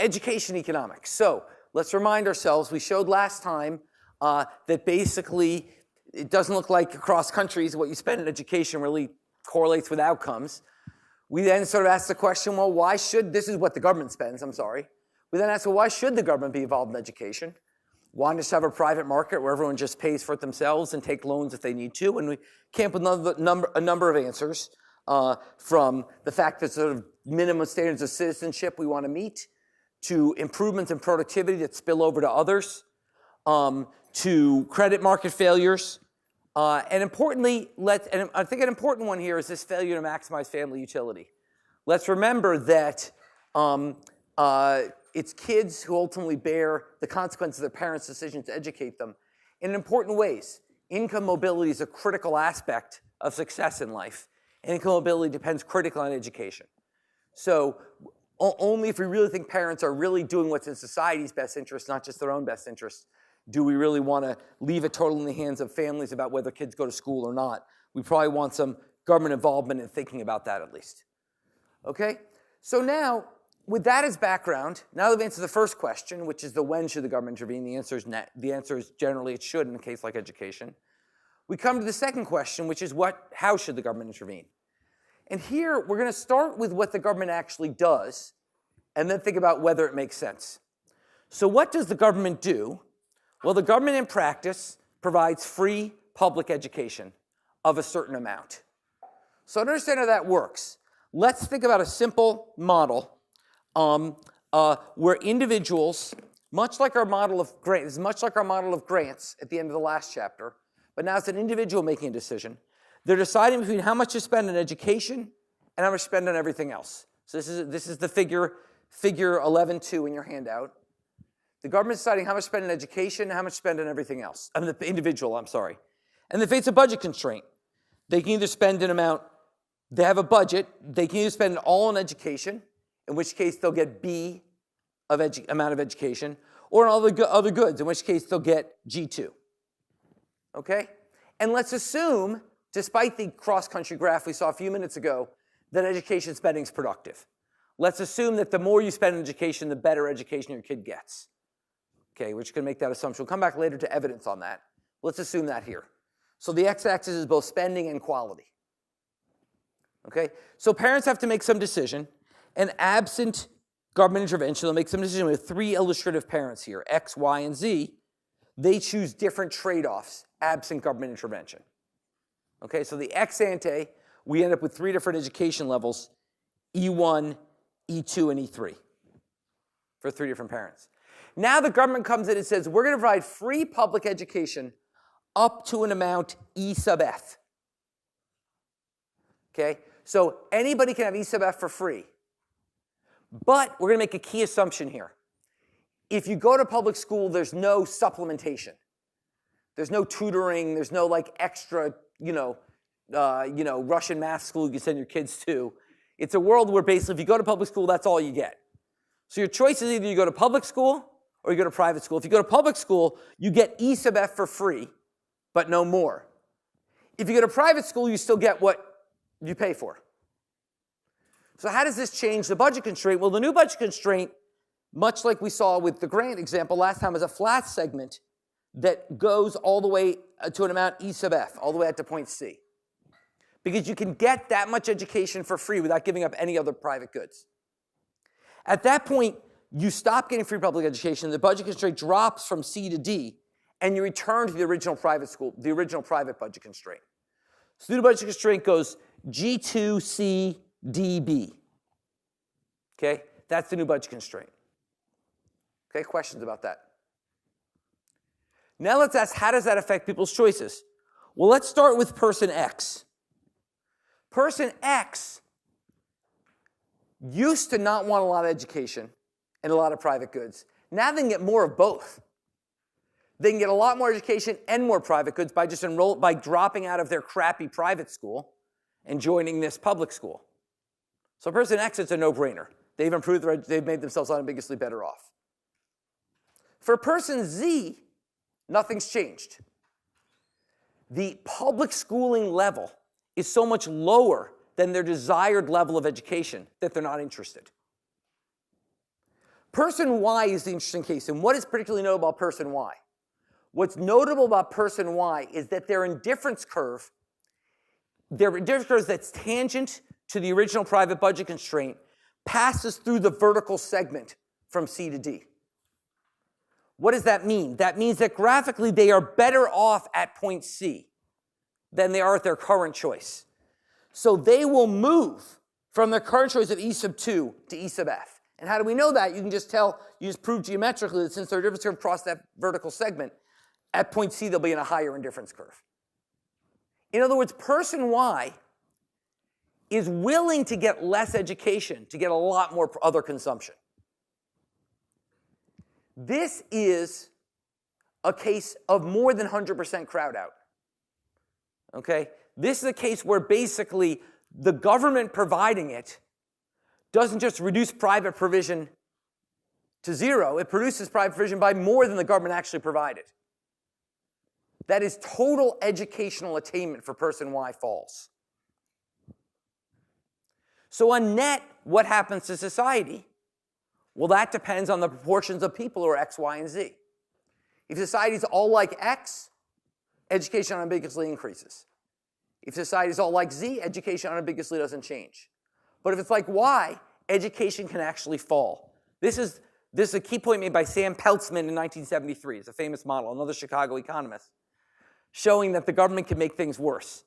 education economics. So let's remind ourselves, we showed last time that basically it doesn't look like across countries what you spend in education really correlates with outcomes. We then sort of ask the question, well, why should, this is what the government spends, I'm sorry. We then ask, well, why should the government be involved in education? Why not just have a private market where everyone just pays for it themselves and take loans if they need to? And we came up with a number of answers from the fact that sort of minimum standards of citizenship we want to meet, to improvements in productivity that spill over to others, to credit market failures, and importantly, and I think an important one here is this failure to maximize family utility. Let's remember that it's kids who ultimately bear the consequences of their parents' decision to educate them in important ways. Income mobility is a critical aspect of success in life, and income mobility depends critically on education. So only if we really think parents are really doing what's in society's best interest, not just their own best interest, do we really want to leave it totally in the hands of families about whether kids go to school or not. We probably want some government involvement in thinking about that at least. Okay? So now, with that as background, now that we've answered the first question, which is the when should the government intervene, the answer is generally it should in a case like education. We come to the second question, which is how should the government intervene? And here, we're going to start with what the government actually does, and then think about whether it makes sense. So what does the government do? Well, the government in practice provides free public education of a certain amount. So to understand how that works, let's think about a simple model where individuals, much like our model of grants at the end of the last chapter, but now it's an individual making a decision. They're deciding between how much to spend on education and how much to spend on everything else. So this is the figure 11.2 in your handout. The government's deciding how much to spend on education and how much to spend on everything else. I mean, the individual, I'm sorry. And they face a budget constraint. They can either spend an amount, they have a budget, they can either spend it all on education, in which case they'll get B of amount of education, or on other goods, in which case they'll get G2. Okay? And let's assume, despite the cross-country graph we saw a few minutes ago, that education spending is productive. Let's assume that the more you spend on education, the better education your kid gets. Okay, we're just going to make that assumption. We'll come back later to evidence on that. Let's assume that here. So the x-axis is both spending and quality. Okay, so parents have to make some decision, and absent government intervention, they'll make some decision with three illustrative parents here, X, Y, and Z. They choose different trade-offs absent government intervention. Okay, so the ex ante, we end up with three different education levels, E1, E2, and E3, for three different parents. Now the government comes in and says, we're going to provide free public education up to an amount E sub F. Okay, so anybody can have E sub F for free. But we're going to make a key assumption here. If you go to public school, there's no supplementation. There's no tutoring. There's no like extra, Russian math school you can send your kids to. It's a world where basically if you go to public school, that's all you get. So your choice is either you go to public school or you go to private school. If you go to public school, you get E sub F for free, but no more. If you go to private school, you still get what you pay for. So how does this change the budget constraint? Well, the new budget constraint, much like we saw with the grant example last time, is a flat segment that goes all the way to an amount E sub F, all the way out to point C. Because you can get that much education for free without giving up any other private goods. At that point, you stop getting free public education, the budget constraint drops from C to D, and you return to the original private school, the original private budget constraint. So the new budget constraint goes G2, C, D, B. Okay, that's the new budget constraint. Okay, questions about that? Now let's ask, how does that affect people's choices? Well, let's start with person X. Person X used to not want a lot of education and a lot of private goods. Now they can get more of both. They can get a lot more education and more private goods by just by dropping out of their crappy private school and joining this public school. So person X, it's a no-brainer. They've improved they've made themselves unambiguously better off. For person Z, nothing's changed. The public schooling level is so much lower than their desired level of education that they're not interested. Person Y is the interesting case, and what is particularly notable about person Y? What's notable about person Y is that their indifference curve, that's tangent to the original private budget constraint, passes through the vertical segment from C to D. What does that mean? That means that graphically they are better off at point C than they are at their current choice. So they will move from their current choice of E sub 2 to E sub F. And how do we know that? You can just tell, you just prove geometrically that since their difference curve crossed that vertical segment, at point C they'll be in a higher indifference curve. In other words, person Y is willing to get less education to get a lot more other consumption. This is a case of more than 100% crowd out. Okay? This is a case where basically the government providing it doesn't just reduce private provision to zero, it produces private provision by more than the government actually provided. That is total educational attainment for person Y falls. So on net, what happens to society? Well, that depends on the proportions of people who are X, Y, and Z. If society is all like X, education unambiguously increases. If society is all like Z, education unambiguously doesn't change. But if it's like Y, education can actually fall. This is a key point made by Sam Peltzman in 1973. It's a famous model, another Chicago economist, showing that the government can make things worse.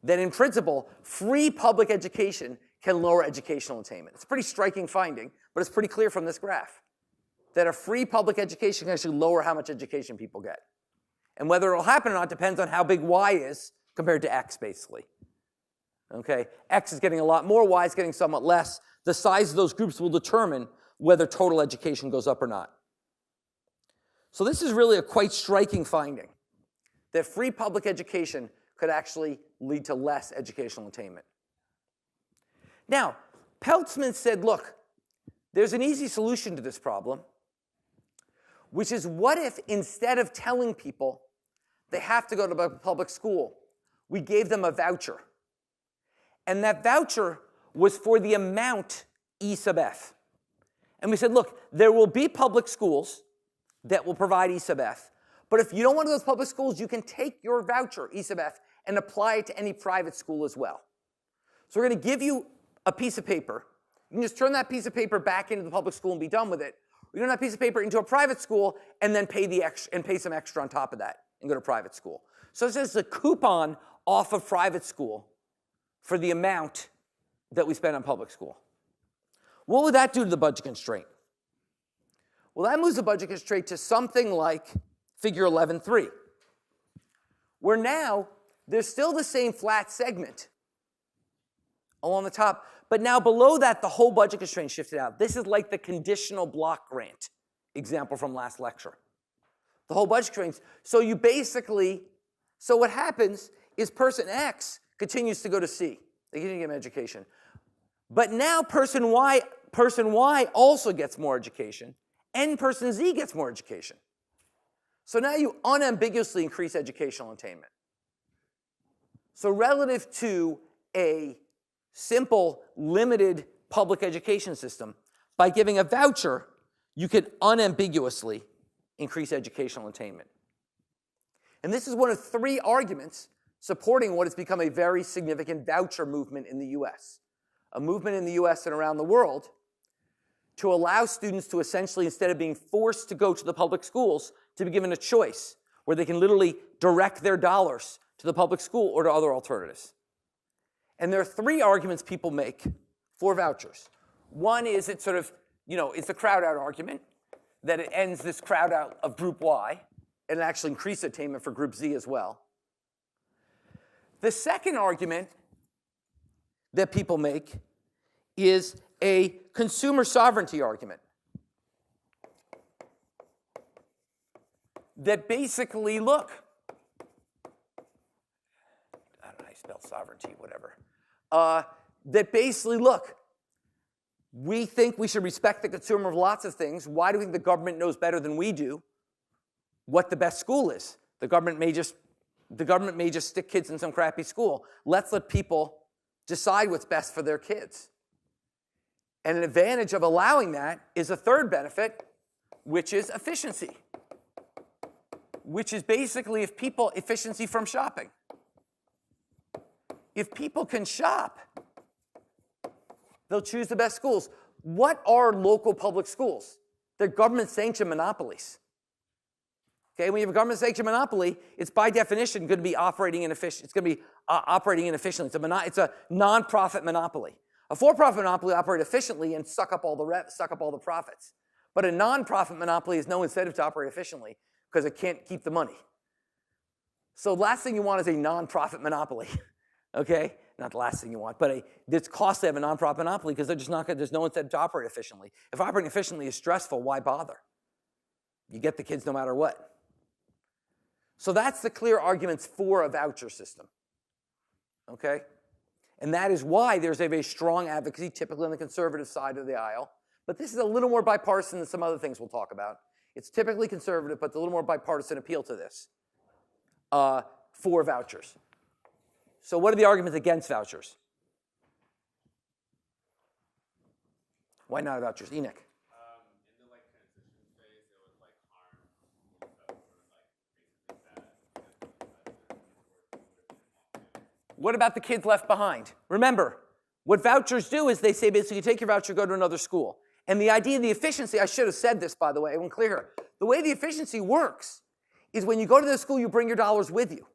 That in principle, free public education can lower educational attainment. It's a pretty striking finding, but it's pretty clear from this graph that a free public education can actually lower how much education people get. And whether it'll happen or not depends on how big Y is compared to X, basically. Okay? X is getting a lot more, Y is getting somewhat less. The size of those groups will determine whether total education goes up or not. So this is really a quite striking finding, that free public education could actually lead to less educational attainment. Now, Peltzman said, look, there's an easy solution to this problem, which is what if instead of telling people they have to go to a public school, we gave them a voucher? And that voucher was for the amount E sub F. And we said, look, there will be public schools that will provide E sub F, but if you don't want to go to those public schools, you can take your voucher, E sub F, and apply it to any private school as well. So we're going to give you a piece of paper. You can just turn that piece of paper back into the public school and be done with it. Or you turn that piece of paper into a private school and then pay some extra on top of that and go to private school. So this is a coupon off of private school for the amount that we spend on public school. What would that do to the budget constraint? Well, that moves the budget constraint to something like figure 11.3, where now there's still the same flat segment along the top, but now below that, the whole budget constraint shifted out. This is like the conditional block grant example from last lecture. The whole budget constraints. So what happens is person X continues to go to C. They continue to get an education. But now person Y also gets more education, and person Z gets more education. So now you unambiguously increase educational attainment. So relative to a simple, limited public education system, by giving a voucher, you can unambiguously increase educational attainment. And this is one of three arguments supporting what has become a very significant voucher movement in the US. A movement in the US and around the world to allow students to essentially, instead of being forced to go to the public schools, to be given a choice where they can literally direct their dollars to the public school or to other alternatives. And there are three arguments people make for vouchers. One is it's sort of, it's the crowd out argument, that it ends this crowd out of group Y, and it actually increases attainment for group Z as well. The second argument that people make is a consumer sovereignty argument. That basically, look, I don't know how you spell sovereignty, whatever. That basically, look, we think we should respect the consumer of lots of things. Why do we think the government knows better than we do what the best school is? The government may just stick kids in some crappy school. Let's let people decide what's best for their kids. And an advantage of allowing that is a third benefit, which is efficiency, which is basically efficiency from shopping. If people can shop, they'll choose the best schools. What are local public schools? They're government-sanctioned monopolies. Okay, when you have a government-sanctioned monopoly, it's by definition going to be operating inefficient. It's going to be operating inefficiently. It's a non-profit monopoly. A for-profit monopoly operates efficiently and suck up all the profits. But a non-profit monopoly has no incentive to operate efficiently because it can't keep the money. So the last thing you want is a non-profit monopoly. Okay, not the last thing you want, but it's costly to have a non-profit monopoly because there's no incentive to operate efficiently. If operating efficiently is stressful, why bother? You get the kids no matter what. So that's the clear arguments for a voucher system. Okay? And that is why there's a very strong advocacy, typically on the conservative side of the aisle. But this is a little more bipartisan than some other things we'll talk about. It's typically conservative, but a little more bipartisan appeal to this for vouchers. So what are the arguments against vouchers? Why not vouchers? Enoch. In the transition phase, it was harm that bad. What about the kids left behind? Remember, what vouchers do is they say basically take your voucher, go to another school. And the idea of the efficiency, I should have said this, by the way, I wasn't clear here. The way the efficiency works is when you go to the school, you bring your dollars with you.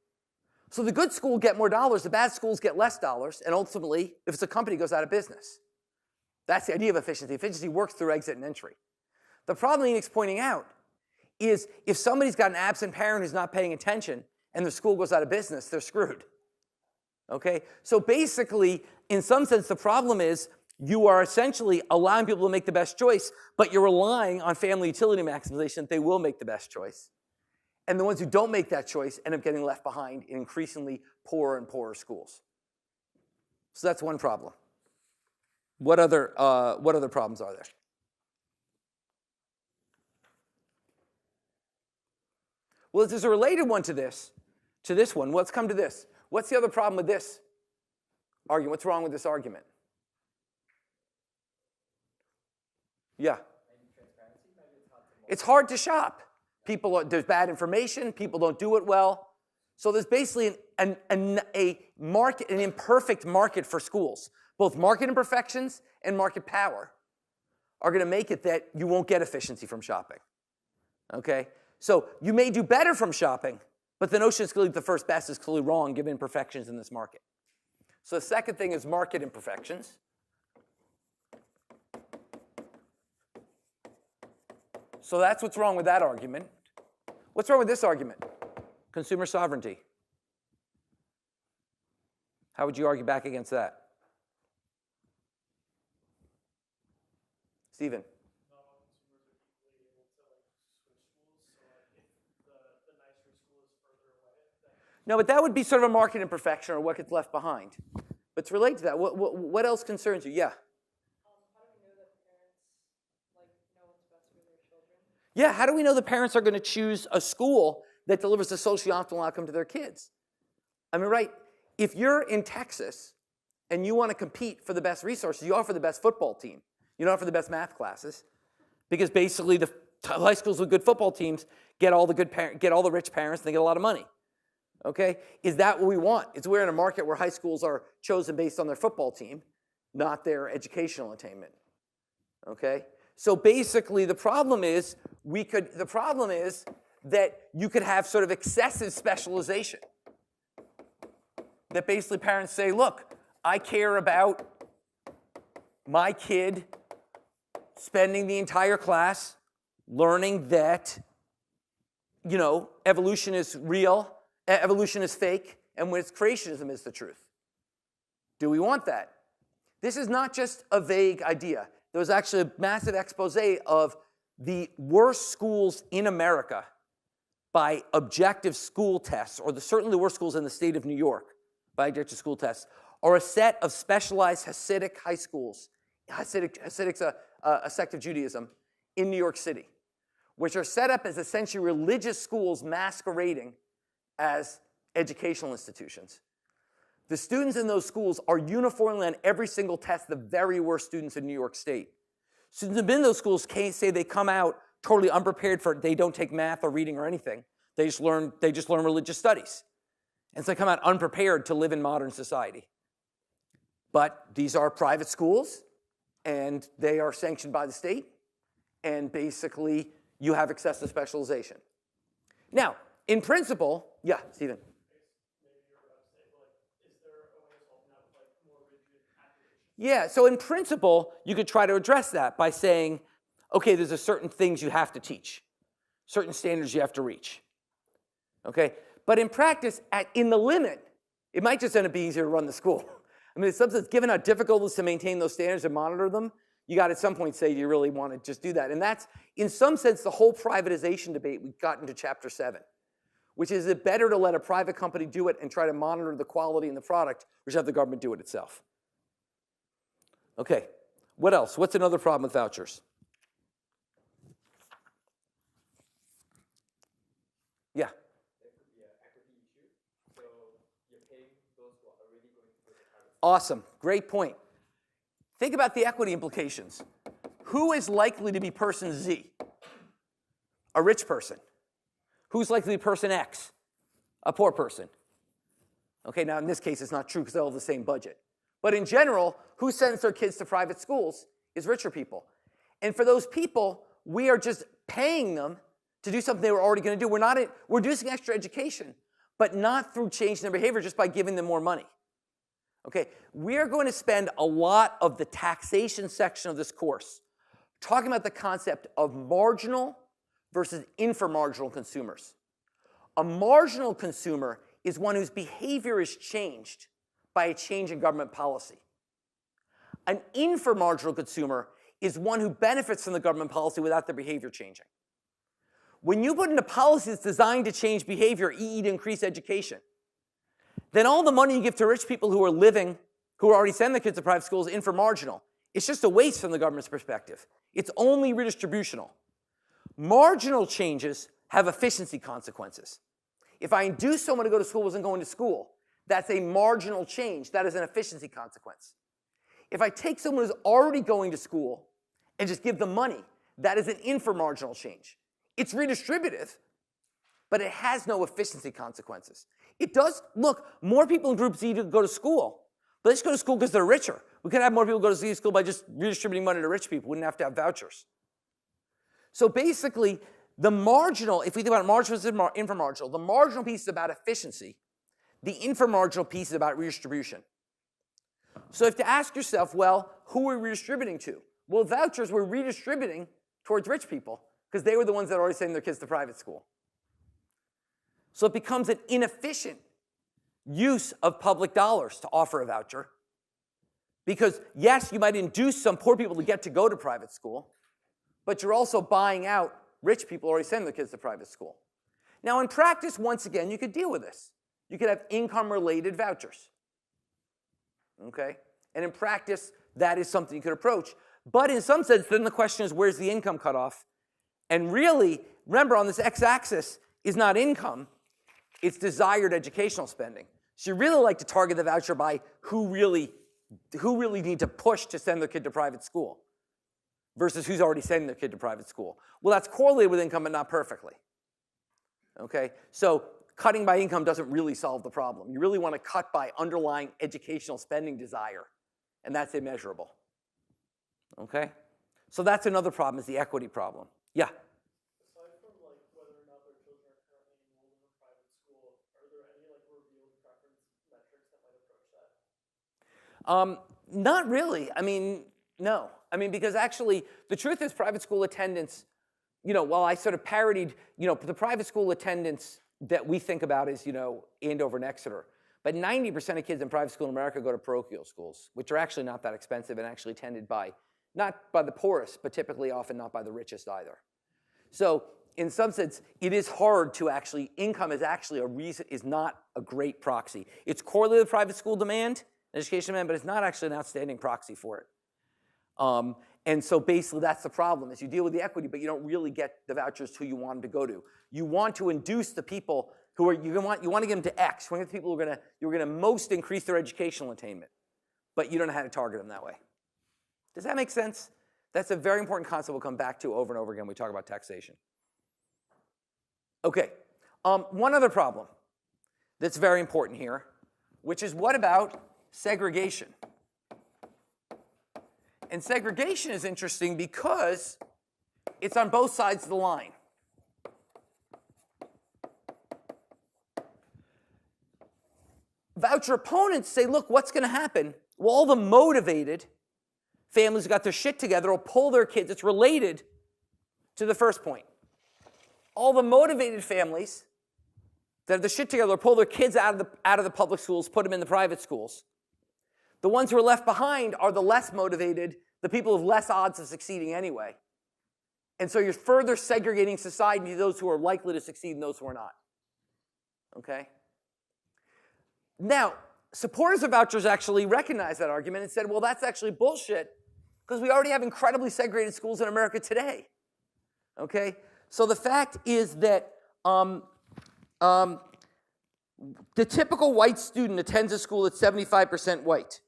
So the good school get more dollars, the bad schools get less dollars, and ultimately, if it's a company, it goes out of business. That's the idea of efficiency. Efficiency works through exit and entry. The problem Enoch's pointing out is if somebody's got an absent parent who's not paying attention and the school goes out of business, they're screwed. Okay? So basically, in some sense, the problem is you are essentially allowing people to make the best choice, but you're relying on family utility maximization that they will make the best choice. And the ones who don't make that choice end up getting left behind in increasingly poorer and poorer schools. So that's one problem. What other problems are there? Well, there's a related one to this one. Let's come to this. What's the other problem with this argument? What's wrong with this argument? Yeah. It's hard to shop. There's bad information. People don't do it well. So there's basically an imperfect market for schools. Both market imperfections and market power are going to make it that you won't get efficiency from shopping. Okay? So you may do better from shopping, but the notion it's going to be the first best is clearly wrong given imperfections in this market. So the second thing is market imperfections. So that's what's wrong with that argument. What's wrong with this argument? Consumer sovereignty. How would you argue back against that? Stephen. No, but that would be sort of a market imperfection or what gets left behind. But to relate to that, what else concerns you? Yeah. Yeah, how do we know the parents are going to choose a school that delivers a socially optimal outcome to their kids? I mean, right, if you're in Texas and you want to compete for the best resources, you offer the best football team. You don't offer the best math classes because basically the high schools with good football teams get all the rich parents and they get a lot of money. Okay? Is that what we want? We're in a market where high schools are chosen based on their football team, not their educational attainment. Okay? So basically, the problem is that you could have sort of excessive specialization. That basically parents say, look, I care about my kid spending the entire class learning that, evolution is real, evolution is fake, and when it's creationism is the truth. Do we want that? This is not just a vague idea. There was actually a massive expose of the worst schools in America by objective school tests, or certainly the worst schools in the state of New York by objective school tests, are a set of specialized Hasidic high schools. Hasidic's a sect of Judaism in New York City, which are set up as essentially religious schools masquerading as educational institutions. The students in those schools are uniformly on every single test the very worst students in New York State. Students who've been in those schools can't say they come out totally unprepared for it. They don't take math or reading or anything. They just learn religious studies. And so they come out unprepared to live in modern society. But these are private schools, and they are sanctioned by the state, and basically you have excessive specialization. Now, in principle, yeah, Stephen. Yeah, so in principle, you could try to address that by saying, okay, there's a certain things you have to teach, certain standards you have to reach. Okay, but in practice, in the limit, it might just end up being easier to run the school. I mean, in some sense, given how difficult it is to maintain those standards and monitor them, you got to at some point say, do you really want to just do that? And that's, in some sense, the whole privatization debate we got into chapter 7, which is it better to let a private company do it and try to monitor the quality in the product, or have the government do it itself? Okay, what else? What's another problem with vouchers? Yeah. Awesome, great point. Think about the equity implications. Who is likely to be person Z? A rich person. Who's likely to be person X? A poor person. Okay, now in this case it's not true because they all have the same budget. But in general, who sends their kids to private schools is richer people. And for those people, we are just paying them to do something they were already going to do. We're reducing extra education, but not through changing their behavior, just by giving them more money. Okay, we are going to spend a lot of the taxation section of this course talking about the concept of marginal versus inframarginal consumers. A marginal consumer is one whose behavior is changed by a change in government policy. An inframarginal consumer is one who benefits from the government policy without their behavior changing. When you put in a policy that's designed to change behavior, i.e. to increase education, then all the money you give to rich people who are already sending their kids to private schools, inframarginal. It's just a waste from the government's perspective. It's only redistributional. Marginal changes have efficiency consequences. If I induce someone to go to school who isn't going to school, that's a marginal change. That is an efficiency consequence. If I take someone who's already going to school and just give them money, that is an inframarginal change. It's redistributive, but it has no efficiency consequences. It does, look, more people in Group Z go to school, but they just go to school because they're richer. We could have more people go to Z school by just redistributing money to rich people. We wouldn't have to have vouchers. So basically, the marginal, if we think about marginal versus inframarginal, the marginal piece is about efficiency. The inframarginal piece is about redistribution. So you have to ask yourself, well, who are we redistributing to? Well, vouchers we're redistributing towards rich people because they were the ones that already sending their kids to private school. So it becomes an inefficient use of public dollars to offer a voucher because, yes, you might induce some poor people to go to private school, but you're also buying out rich people already sending their kids to private school. Now, in practice, once again, you could deal with this. You could have income-related vouchers, okay? And in practice, that is something you could approach. But in some sense, then the question is, where's the income cutoff? And really, remember, on this x-axis is not income, it's desired educational spending. So you really like to target the voucher by who really need to push to send their kid to private school versus who's already sending their kid to private school. Well, that's correlated with income, but not perfectly, okay? So cutting by income doesn't really solve the problem. You really want to cut by underlying educational spending desire, and that's immeasurable, okay? So that's another problem, is the equity problem. Yeah? Aside from whether or not their children are currently enrolled in a private school, are there any revealed preference metrics that might approach that? Not really. I mean, no. I mean, because actually, the truth is private school attendance, while I sort of parodied, the private school attendance that we think about is, Andover and Exeter. But 90% of kids in private school in America go to parochial schools, which are actually not that expensive and actually attended by, not by the poorest, but typically often not by the richest either. So in some sense, it is hard to actually, income is actually is not a great proxy. It's correlated with private school demand, education demand, but it's not actually an outstanding proxy for it. And so basically that's the problem, is you deal with the equity, but you don't really get the vouchers to who you want them to go to. You want to induce the people you want to get them to X. You want to get the people who are going to most increase their educational attainment, but you don't know how to target them that way. Does that make sense? That's a very important concept we'll come back to over and over again when we talk about taxation. Okay, one other problem that's very important here, which is what about segregation? And segregation is interesting because it's on both sides of the line. Voucher opponents say, look, what's going to happen? Well, all the motivated families who got their shit together will pull their kids. It's related to the first point. All the motivated families that have the shit together will pull their kids out of the public schools, put them in the private schools. The ones who are left behind are the less motivated, the people with less odds of succeeding anyway. And so you're further segregating society to those who are likely to succeed and those who are not. Okay? Now, supporters of vouchers actually recognized that argument and said, well, that's actually bullshit because we already have incredibly segregated schools in America today. Okay? So the fact is that the typical white student attends a school that's 75% white.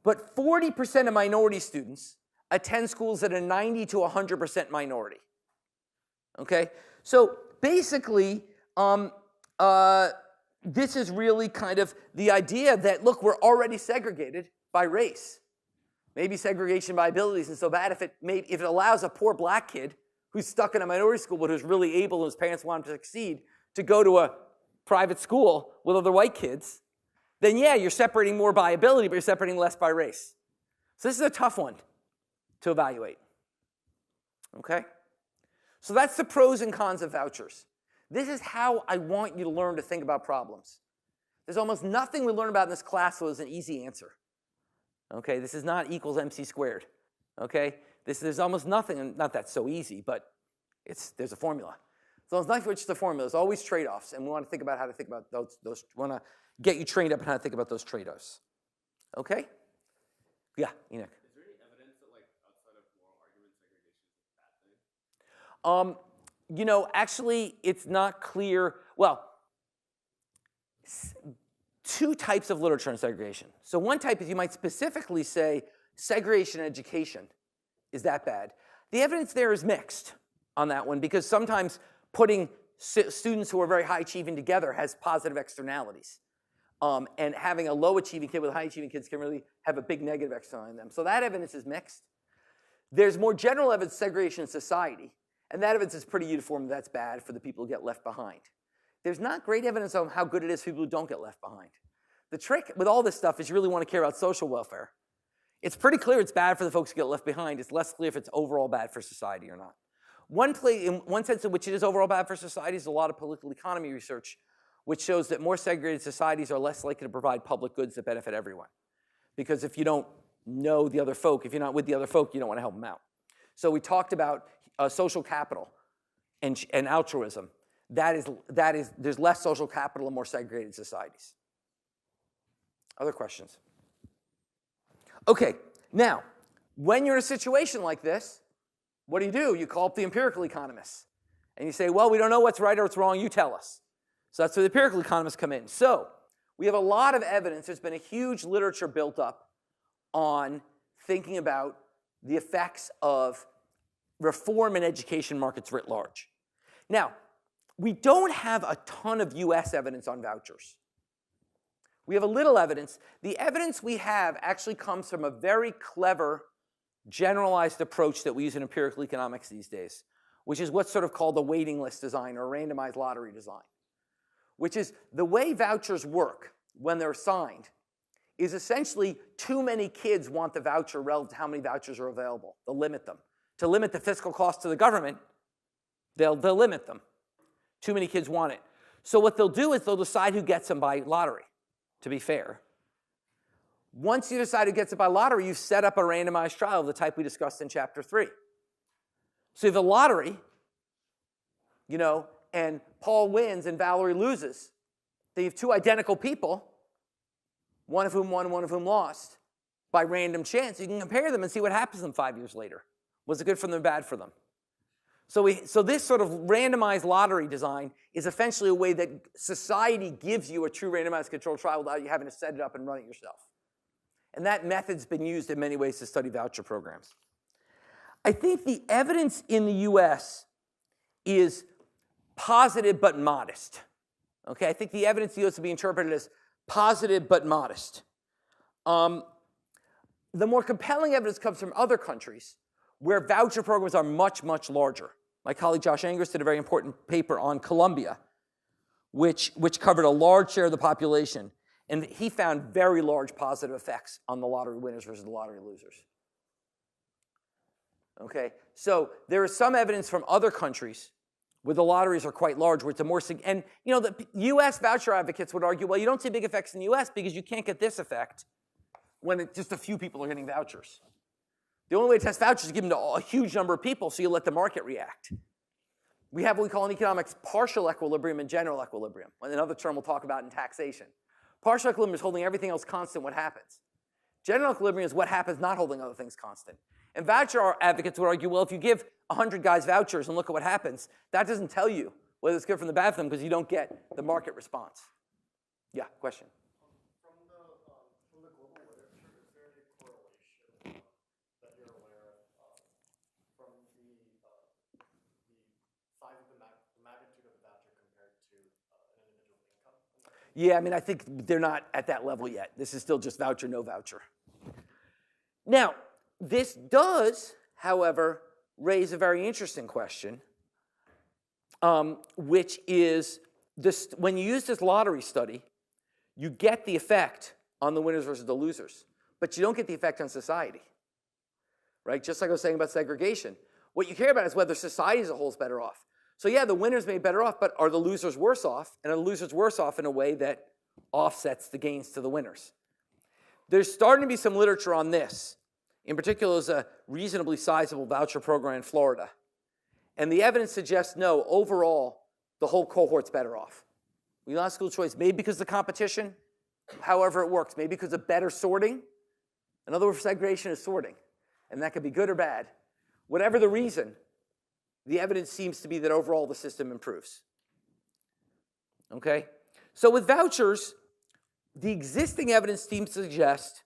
But 40% of minority students attend schools that are 90 to 100% minority. Okay? So basically, this is really kind of the idea that, look, we're already segregated by race. Maybe segregation by ability isn't so bad if it allows a poor black kid who's stuck in a minority school but who's really able and his parents want him to succeed to go to a private school with other white kids, then yeah, you're separating more by ability, but you're separating less by race. So this is a tough one to evaluate. Okay? So that's the pros and cons of vouchers. This is how I want you to learn to think about problems. There's almost nothing we learn about in this class that is an easy answer. Okay? This is not equals MC squared. Okay? There's almost nothing, not that's so easy, but there's a formula. So it's nothing which is the formula. There's always trade-offs, and we want to think about how to think about those. We want to get you trained up on how to think about those trade-offs. Okay? Yeah, Enoch. Is there any evidence that, like, outside of moral argument, segregation is a bad thing? You know, actually, it's not clear. Well, two types of literature on segregation. So one type is you might specifically say segregation in education. Is that bad? The evidence there is mixed on that one because sometimes putting students who are very high achieving together has positive externalities. And having a low achieving kid with high achieving kids can really have a big negative externality in them. So that evidence is mixed. There's more general evidence of segregation in society. And that evidence is pretty uniform. That's bad for the people who get left behind. There's not great evidence on how good it is for people who don't get left behind. The trick with all this stuff is you really want to care about social welfare. It's pretty clear it's bad for the folks who get left behind. It's less clear if it's overall bad for society or not. In one sense in which it is overall bad for society is a lot of political economy research, which shows that more segregated societies are less likely to provide public goods that benefit everyone. Because if you don't know the other folk, if you're not with the other folk, you don't want to help them out. So we talked about social capital and altruism. There's less social capital in more segregated societies. Other questions? Okay, now, when you're in a situation like this, what do? You call up the empirical economists. And you say, well, we don't know what's right or what's wrong, you tell us. So that's where the empirical economists come in. So we have a lot of evidence. There's been a huge literature built up on thinking about the effects of reform in education markets writ large. Now, we don't have a ton of US evidence on vouchers. We have a little evidence. The evidence we have actually comes from a very clever, generalized approach that we use in empirical economics these days, which is what's sort of called a waiting list design or a randomized lottery design, which is the way vouchers work when they're assigned is essentially too many kids want the voucher relative to how many vouchers are available. They'll limit them. To limit the fiscal cost to the government, they'll limit them. Too many kids want it. So what they'll do is they'll decide who gets them by lottery, to be fair. Once you decide who gets it by lottery, you've set up a randomized trial of the type we discussed in Chapter 3. So you have a lottery, and Paul wins and Valerie loses. Then you have two identical people, one of whom won and one of whom lost, by random chance. You can compare them and see what happens to them 5 years later. Was it good for them or bad for them? So this sort of randomized lottery design is essentially a way that society gives you a true randomized controlled trial without you having to set it up and run it yourself. And that method's been used in many ways to study voucher programs. I think the evidence in the US is positive but modest. Okay, I think the evidence in the US will be interpreted as positive but modest. The more compelling evidence comes from other countries where voucher programs are much, much larger. My colleague Josh Angers did a very important paper on Colombia, which covered a large share of the population. And he found very large positive effects on the lottery winners versus the lottery losers. Okay, so there is some evidence from other countries where the lotteries are quite large, where it's a more, and you know, the US voucher advocates would argue, well, you don't see big effects in the US because you can't get this effect when just a few people are getting vouchers. The only way to test vouchers is give them to a huge number of people, so you let the market react. We have what we call in economics partial equilibrium and general equilibrium, another term we'll talk about in taxation. Partial equilibrium is holding everything else constant, what happens. General equilibrium is what happens not holding other things constant. And voucher advocates would argue, well, if you give 100 guys vouchers and look at what happens, that doesn't tell you whether it's good from the bad for them because you don't get the market response. Yeah, question? From the global literature, is there any correlation that you're aware of from the size of the magnitude of the voucher compared to an individual's income? Yeah, I mean, I think they're not at that level yet. This is still just voucher, no voucher. Now, this does, however, raise a very interesting question, which is this: when you use this lottery study, you get the effect on the winners versus the losers, but you don't get the effect on society, right? Just like I was saying about segregation. What you care about is whether society as a whole is better off. So yeah, the winners may be better off, but are the losers worse off? And are the losers worse off in a way that offsets the gains to the winners? There's starting to be some literature on this. In particular, there's a reasonably sizable voucher program in Florida. And the evidence suggests, no, overall, the whole cohort's better off. We lost school choice, maybe because of the competition, however it works, maybe because of better sorting. Another word for segregation is sorting. And that could be good or bad. Whatever the reason, the evidence seems to be that overall the system improves. Okay? So with vouchers, the existing evidence seems to suggest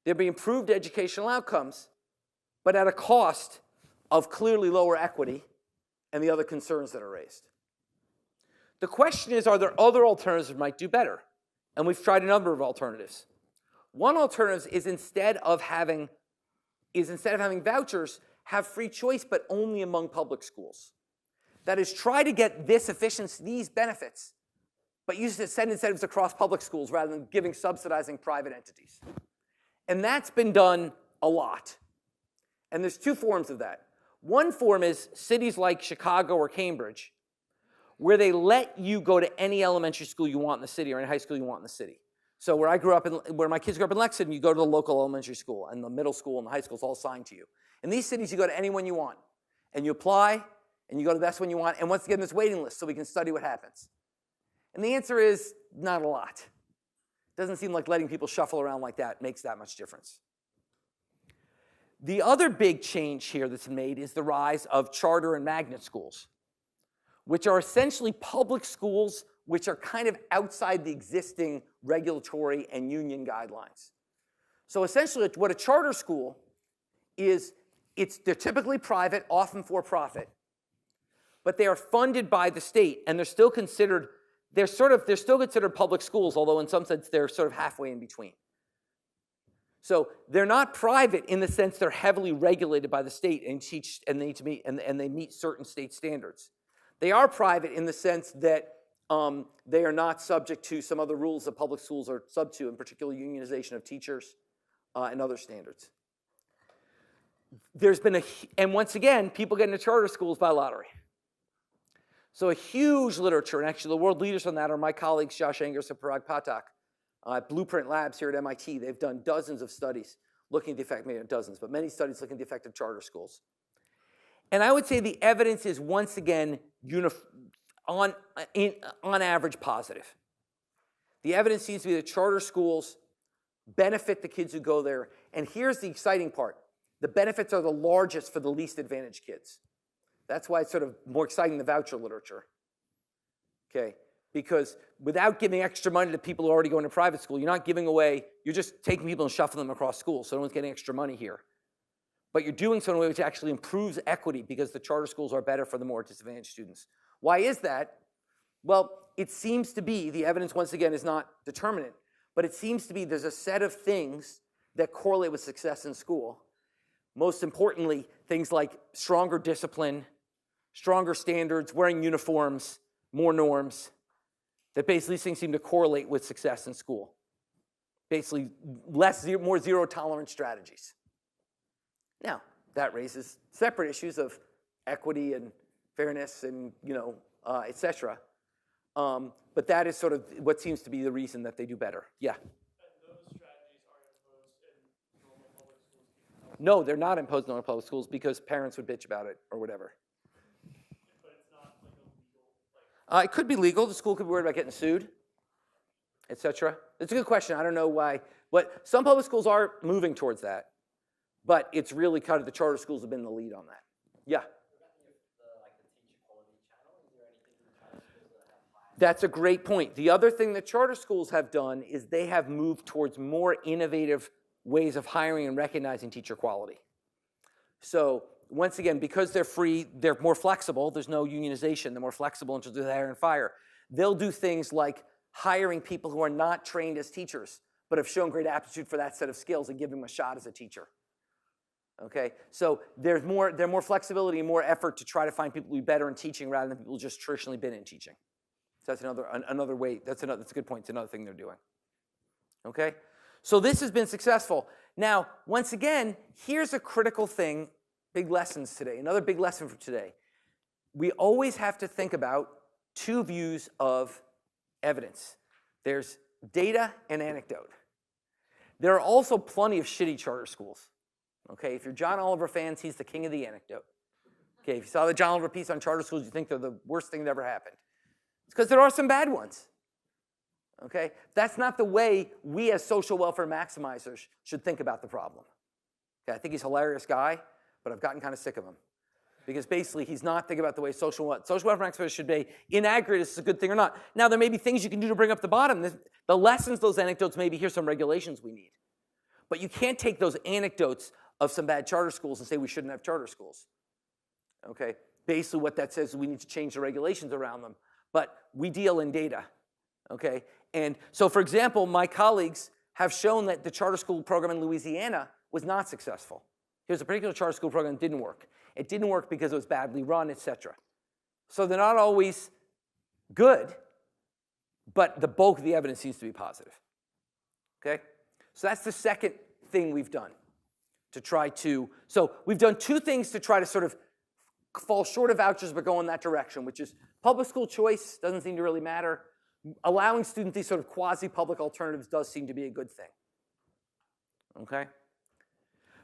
there'd be improved educational outcomes, but at a cost of clearly lower equity and the other concerns that are raised. The question is, are there other alternatives that might do better? And we've tried a number of alternatives. One alternative is instead of having vouchers, have free choice, but only among public schools. That is, try to get this efficiency, these benefits, but use it to send incentives across public schools rather than subsidizing private entities. And that's been done a lot. And there's two forms of that. One form is cities like Chicago or Cambridge, where they let you go to any elementary school you want in the city or any high school you want in the city. So where my kids grew up in Lexington, you go to the local elementary school, and the middle school and the high school is all assigned to you. In these cities, you go to any one you want, and you apply, and you go to the best one you want, and once again, this waiting list so we can study what happens. And the answer is not a lot. Doesn't seem like letting people shuffle around like that makes that much difference. The other big change here that's made is the rise of charter and magnet schools, which are essentially public schools which are kind of outside the existing regulatory and union guidelines. So essentially what a charter school is, they're typically private, often for profit, but they are funded by the state, and they're still considered public schools, although in some sense they're sort of halfway in between. So they're not private in the sense they're heavily regulated by the state and they meet certain state standards. They are private in the sense that they are not subject to some other rules that public schools are subject to, in particular unionization of teachers and other standards. And once again, people get into charter schools by lottery. So a huge literature, and actually the world leaders on that are my colleagues Josh Angers and Parag Pathak at Blueprint Labs here at MIT. They've done dozens of studies looking at the effect, maybe not dozens, but many studies looking at the effect of charter schools. And I would say the evidence is once again on average positive. The evidence seems to be that charter schools benefit the kids who go there. And here's the exciting part. The benefits are the largest for the least advantaged kids. That's why it's sort of more exciting, the voucher literature. Okay, because without giving extra money to people who are already going to private school, you're not giving away, you're just taking people and shuffling them across schools, so no one's getting extra money here. But you're doing so in a way which actually improves equity because the charter schools are better for the more disadvantaged students. Why is that? Well, it seems to be, the evidence once again is not determinate, but it seems to be there's a set of things that correlate with success in school. Most importantly, things like stronger discipline, stronger standards, wearing uniforms, more norms, that basically these things seem to correlate with success in school. Basically, more zero tolerance strategies. Now, that raises separate issues of equity and fairness and, et cetera. But that is sort of what seems to be the reason that they do better. Yeah? And those strategies aren't imposed in normal public schools? No, they're not imposed in normal public schools because parents would bitch about it or whatever. But it's not like a legal, It could be legal. The school could be worried about getting sued, et cetera. It's a good question. I don't know why. But some public schools are moving towards that. But it's really kind of the charter schools have been the lead on that. Yeah? That's a great point. The other thing that charter schools have done is they have moved towards more innovative ways of hiring and recognizing teacher quality. So once again, because they're free, they're more flexible. There's no unionization. They're more flexible in terms of hire and fire. They'll do things like hiring people who are not trained as teachers, but have shown great aptitude for that set of skills and give them a shot as a teacher. Okay, so there's more flexibility and more effort to try to find people who be better in teaching rather than people who just traditionally been in teaching. So that's another way. That's a good point. It's another thing they're doing. Okay, so this has been successful. Now, once again, here's a critical thing. Big lessons today. Another big lesson for today. We always have to think about two views of evidence. There's data and anecdote. There are also plenty of shitty charter schools. Okay, if you're John Oliver fans, he's the king of the anecdote. Okay, if you saw the John Oliver piece on charter schools, you think they're the worst thing that ever happened. It's because there are some bad ones. Okay, that's not the way we as social welfare maximizers should think about the problem. Okay, I think he's a hilarious guy, but I've gotten kind of sick of him. Because basically, he's not thinking about the way social welfare maximizers should be. In aggregate, is this a good thing or not? Now, there may be things you can do to bring up the bottom. The lessons, those anecdotes, maybe here's some regulations we need. But you can't take those anecdotes of some bad charter schools and say we shouldn't have charter schools. Okay? Basically what that says is we need to change the regulations around them. But we deal in data. Okay? And so, for example, my colleagues have shown that the charter school program in Louisiana was not successful. Here's a particular charter school program that didn't work. It didn't work because it was badly run, et cetera. So they're not always good, but the bulk of the evidence seems to be positive. Okay? So that's the second thing we've done. So we've done two things to try to sort of fall short of vouchers but go in that direction, which is public school choice doesn't seem to really matter. Allowing students these sort of quasi-public alternatives does seem to be a good thing. Okay?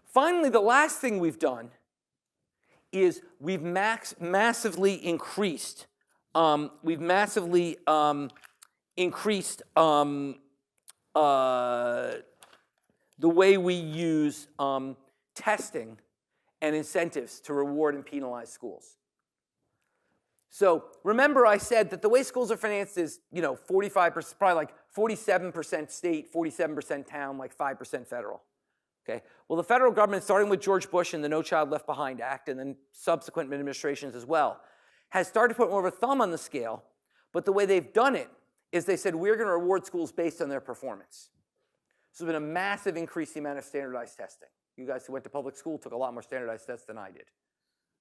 Finally, the last thing we've done is we've massively increased the way we use testing and incentives to reward and penalize schools. So remember I said that the way schools are financed is, 45%, probably like 47% state, 47% town, like 5% federal. Okay? Well, the federal government, starting with George Bush and the No Child Left Behind Act, and then subsequent administrations as well, has started to put more of a thumb on the scale, but the way they've done it is they said we're going to reward schools based on their performance. So there's been a massive increase in the amount of standardized testing. You guys who went to public school took a lot more standardized tests than I did.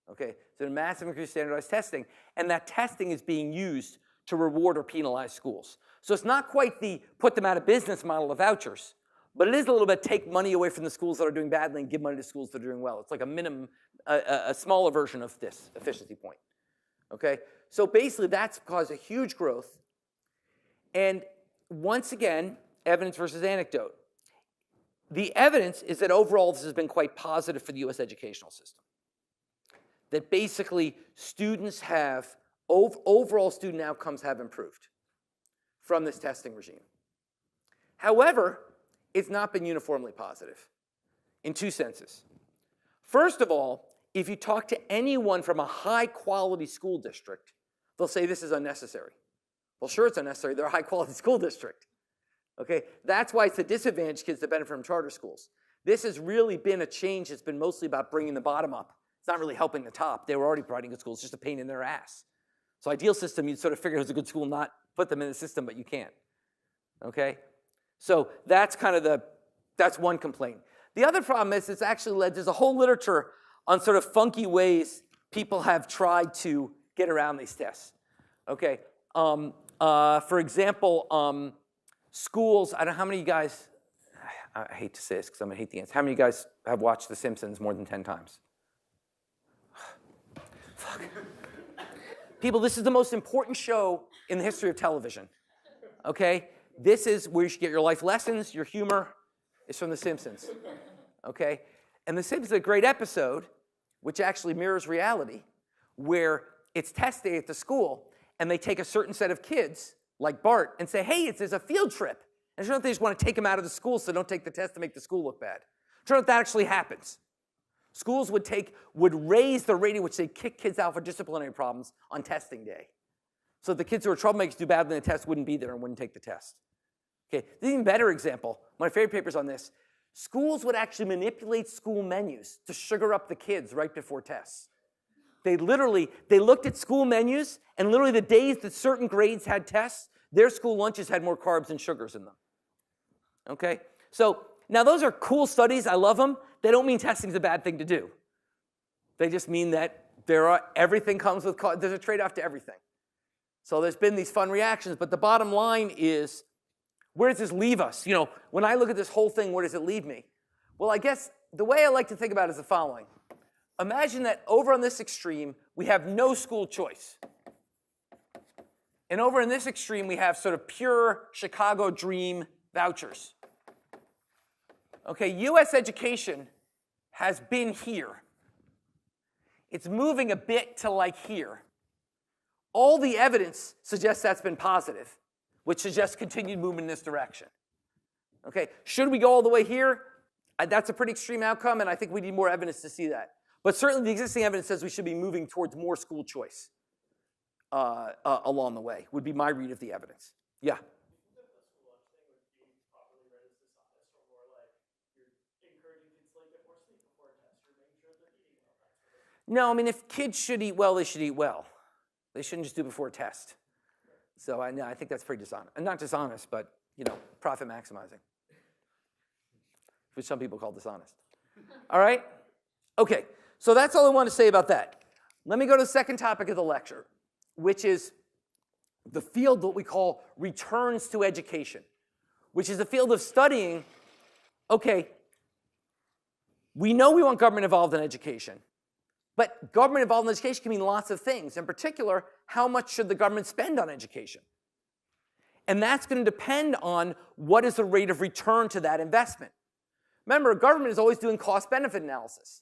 Okay, so a massive increase in standardized testing, and that testing is being used to reward or penalize schools. So it's not quite the put them out of business model of vouchers, but it is a little bit take money away from the schools that are doing badly and give money to schools that are doing well. It's like a minimum, a smaller version of this efficiency point. Okay, so basically that's caused a huge growth. And once again, evidence versus anecdote. The evidence is that overall this has been quite positive for the US educational system. That basically students have, overall student outcomes have improved from this testing regime. However, it's not been uniformly positive in two senses. First of all, if you talk to anyone from a high-quality school district, they'll say this is unnecessary. Well, sure, it's unnecessary. They're a high-quality school district. Okay? That's why it's the disadvantaged kids that benefit from charter schools. This has really been a change that's been mostly about bringing the bottom up. It's not really helping the top. They were already providing good schools. It's just a pain in their ass. So ideal system, you'd sort of figure it was a good school, not put them in the system, but you can't. Okay? So that's kind of that's one complaint. The other problem is it's actually led, there's a whole literature on sort of funky ways people have tried to get around these tests. Okay? For example, schools, I don't know how many of you guys, I hate to say this because I'm going to hate the answer. How many of you guys have watched The Simpsons more than 10 times? Fuck. People, this is the most important show in the history of television. Okay? This is where you should get your life lessons, your humor is from The Simpsons. Okay? And The Simpsons is a great episode, which actually mirrors reality, where it's test day at the school, and they take a certain set of kids, like Bart, and say, hey, there's a field trip. And sure enough, they just want to take them out of the school so they don't take the test to make the school look bad. Sure enough, that actually happens. Schools would raise the rate at which they kick kids out for disciplinary problems on testing day. So the kids who are troublemakers do badly in the test wouldn't be there and wouldn't take the test. Okay, this is an even better example. My favorite paper's on this. Schools would actually manipulate school menus to sugar up the kids right before tests. They looked at school menus, and literally the days that certain grades had tests, their school lunches had more carbs and sugars in them. Okay? So now those are cool studies. I love them. They don't mean testing's a bad thing to do. They just mean that everything comes with, there's a trade-off to everything. So there's been these fun reactions, but the bottom line is, where does this leave us? You know, when I look at this whole thing, where does it leave me? Well, I guess the way I like to think about it is the following. Imagine that over on this extreme, we have no school choice. And over in this extreme, we have sort of pure Chicago dream vouchers. Okay, US education has been here. It's moving a bit to like here. All the evidence suggests that's been positive, which suggests continued movement in this direction. Okay, should we go all the way here? That's a pretty extreme outcome, and I think we need more evidence to see that. But certainly the existing evidence says we should be moving towards more school choice along the way, would be my read of the evidence. Yeah? No, I mean, if kids should eat well, they should eat well. They shouldn't just do it before a test. So I think that's pretty dishonest. Not dishonest, but, profit maximizing, which some people call dishonest. All right? Okay, so that's all I want to say about that. Let me go to the second topic of the lecture, which is the field that we call returns to education, which is a field of studying, okay, we know we want government involved in education, but government involved in education can mean lots of things. In particular, how much should the government spend on education? And that's going to depend on what is the rate of return to that investment. Remember, government is always doing cost-benefit analysis.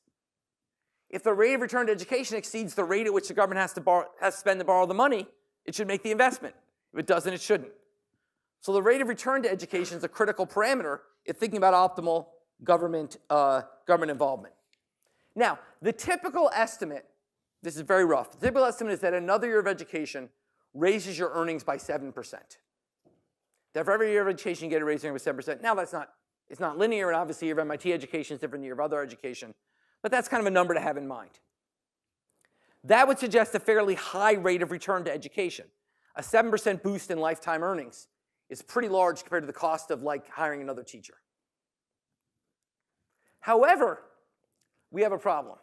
If the rate of return to education exceeds the rate at which the government has to spend to borrow the money, it should make the investment. If it doesn't, it shouldn't. So the rate of return to education is a critical parameter if thinking about optimal government involvement. Now, the typical estimate, this is very rough, the typical estimate is that another year of education raises your earnings by 7%. That for every year of education, you get a raise by 7%. Now, it's not linear, and obviously your MIT education is different than the year of other education, but that's kind of a number to have in mind. That would suggest a fairly high rate of return to education. A 7% boost in lifetime earnings is pretty large compared to the cost of hiring another teacher. However, we have a problem,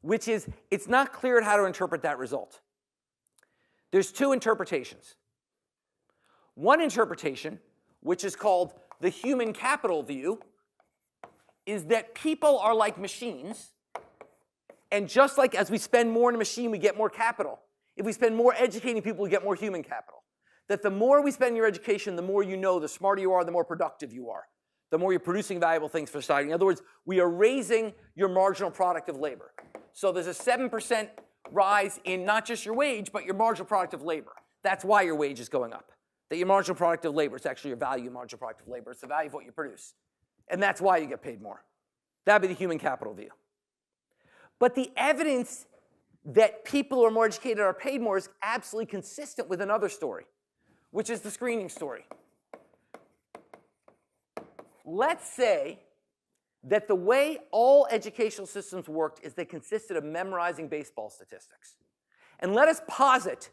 which is it's not clear how to interpret that result. There's two interpretations. One interpretation, which is called the human capital view, is that people are like machines, and just like as we spend more in a machine, we get more capital. If we spend more educating people, we get more human capital. That the more we spend in your education, the more you know, the smarter you are, the more productive you are. The more you're producing valuable things for society. In other words, we are raising your marginal product of labor. So there's a 7% rise in not just your wage, but your marginal product of labor. That's why your wage is going up. That your marginal product of labor is actually your value marginal product of labor. It's the value of what you produce. And that's why you get paid more. That'd be the human capital view. But the evidence that people who are more educated are paid more is absolutely consistent with another story, which is the screening story. Let's say that the way all educational systems worked is they consisted of memorizing baseball statistics. And let us posit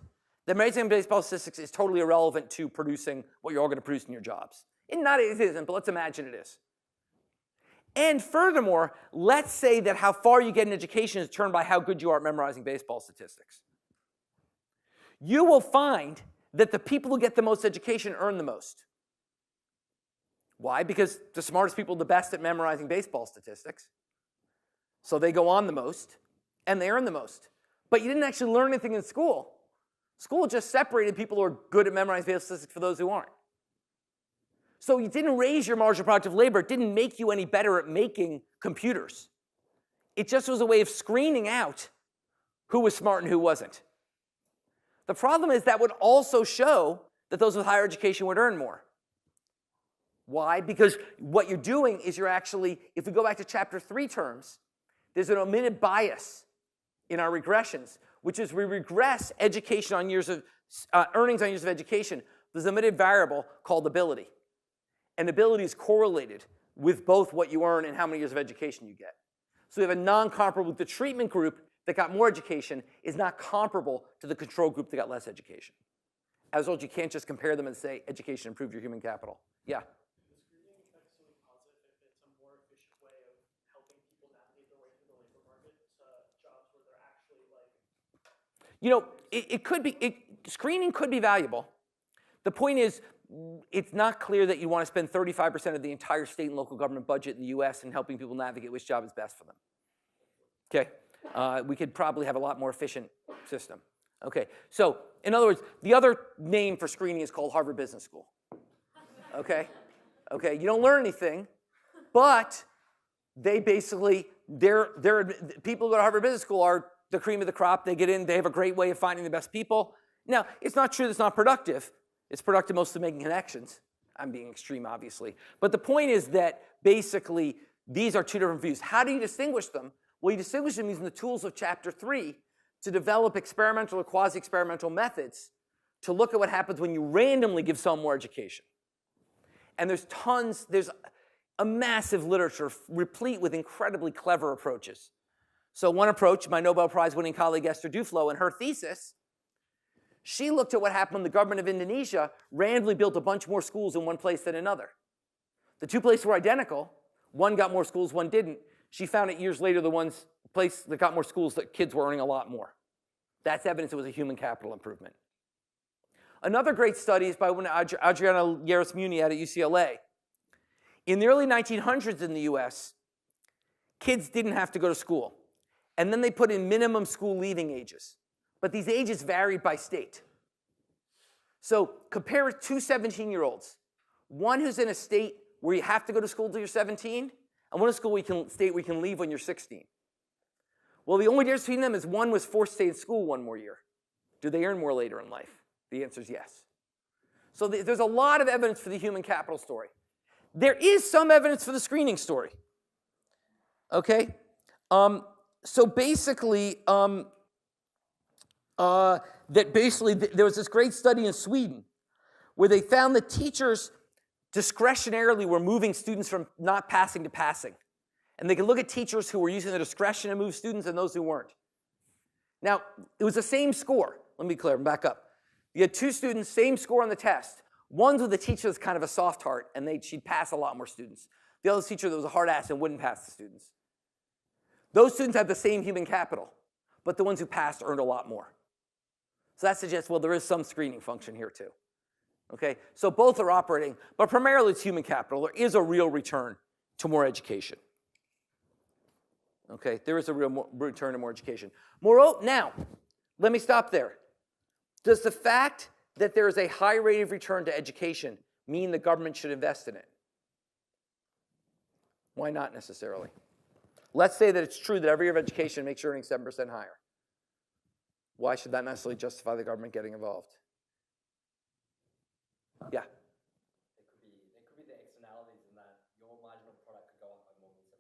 that memorizing baseball statistics is totally irrelevant to producing what you're all going to produce in your jobs. It isn't, but let's imagine it is. And furthermore, let's say that how far you get in education is determined by how good you are at memorizing baseball statistics. You will find that the people who get the most education earn the most. Why? Because the smartest people are the best at memorizing baseball statistics. So they go on the most, and they earn the most. But you didn't actually learn anything in school. School just separated people who are good at memorizing baseball statistics for those who aren't. So you didn't raise your marginal product of labor. It didn't make you any better at making computers. It just was a way of screening out who was smart and who wasn't. The problem is that would also show that those with higher education would earn more. Why? Because what you're doing is you're actually, if we go back to chapter 3 terms, there's an omitted bias in our regressions, which is we regress education on years of, earnings on years of education. There's an omitted variable called ability. And ability is correlated with both what you earn and how many years of education you get. So we have a non-comparable, the treatment group that got more education is not comparable to the control group that got less education. As a result, you can't just compare them and say education improved your human capital. Yeah? The screening effect is really positive if it's a more efficient way of helping people navigate their way through the labor market to jobs where they're actually like... You know, it could be, screening could be valuable. The point is, it's not clear that you want to spend 35% of the entire state and local government budget in the US in helping people navigate which job is best for them. Okay? We could probably have a lot more efficient system. Okay, so in other words, the other name for screening is called Harvard Business School. Okay? Okay, you don't learn anything, but they basically, people who go to Harvard Business School are the cream of the crop. They get in, they have a great way of finding the best people. Now, it's not true that it's not productive. It's productive mostly making connections. I'm being extreme, obviously. But the point is that basically these are two different views. How do you distinguish them? Well, you distinguish them using the tools of chapter 3 to develop experimental or quasi-experimental methods to look at what happens when you randomly give someone more education. And there's a massive literature replete with incredibly clever approaches. So one approach, my Nobel Prize winning colleague Esther Duflo, in her thesis, she looked at what happened when the government of Indonesia randomly built a bunch more schools in one place than another. The two places were identical. One got more schools, one didn't. She found it years later, the place that got more schools, that kids were earning a lot more. That's evidence it was a human capital improvement. Another great study is by Adriana Yaros-Muni out at UCLA. In the early 1900s in the US, kids didn't have to go to school. And then they put in minimum school leaving ages. But these ages varied by state. So compare two 17-year-olds. One who's in a state where you have to go to school till you're 17, and one state where you can leave when you're 16. Well, the only difference between them is one was forced to stay in school one more year. Do they earn more later in life? The answer is yes. So there's a lot of evidence for the human capital story. There is some evidence for the screening story. Okay? So basically, there was this great study in Sweden where they found that teachers discretionarily were moving students from not passing to passing. And they could look at teachers who were using their discretion to move students and those who weren't. Now, it was the same score. Let me be clear, back up. You had two students, same score on the test. One's with a teacher that's kind of a soft heart, and she'd pass a lot more students. The other teacher that was a hard ass and wouldn't pass the students. Those students had the same human capital, but the ones who passed earned a lot more. So that suggests, well, there is some screening function here too. Okay, so both are operating, but primarily it's human capital. There is a real return to more education. Okay, there is a real return to more education. Now, let me stop there. Does the fact that there is a high rate of return to education mean the government should invest in it? Why not necessarily? Let's say that it's true that every year of education makes your earnings 7% higher. Why should that necessarily justify the government getting involved? Yeah? There could be the externalities in that your marginal product could go up by more than 7%.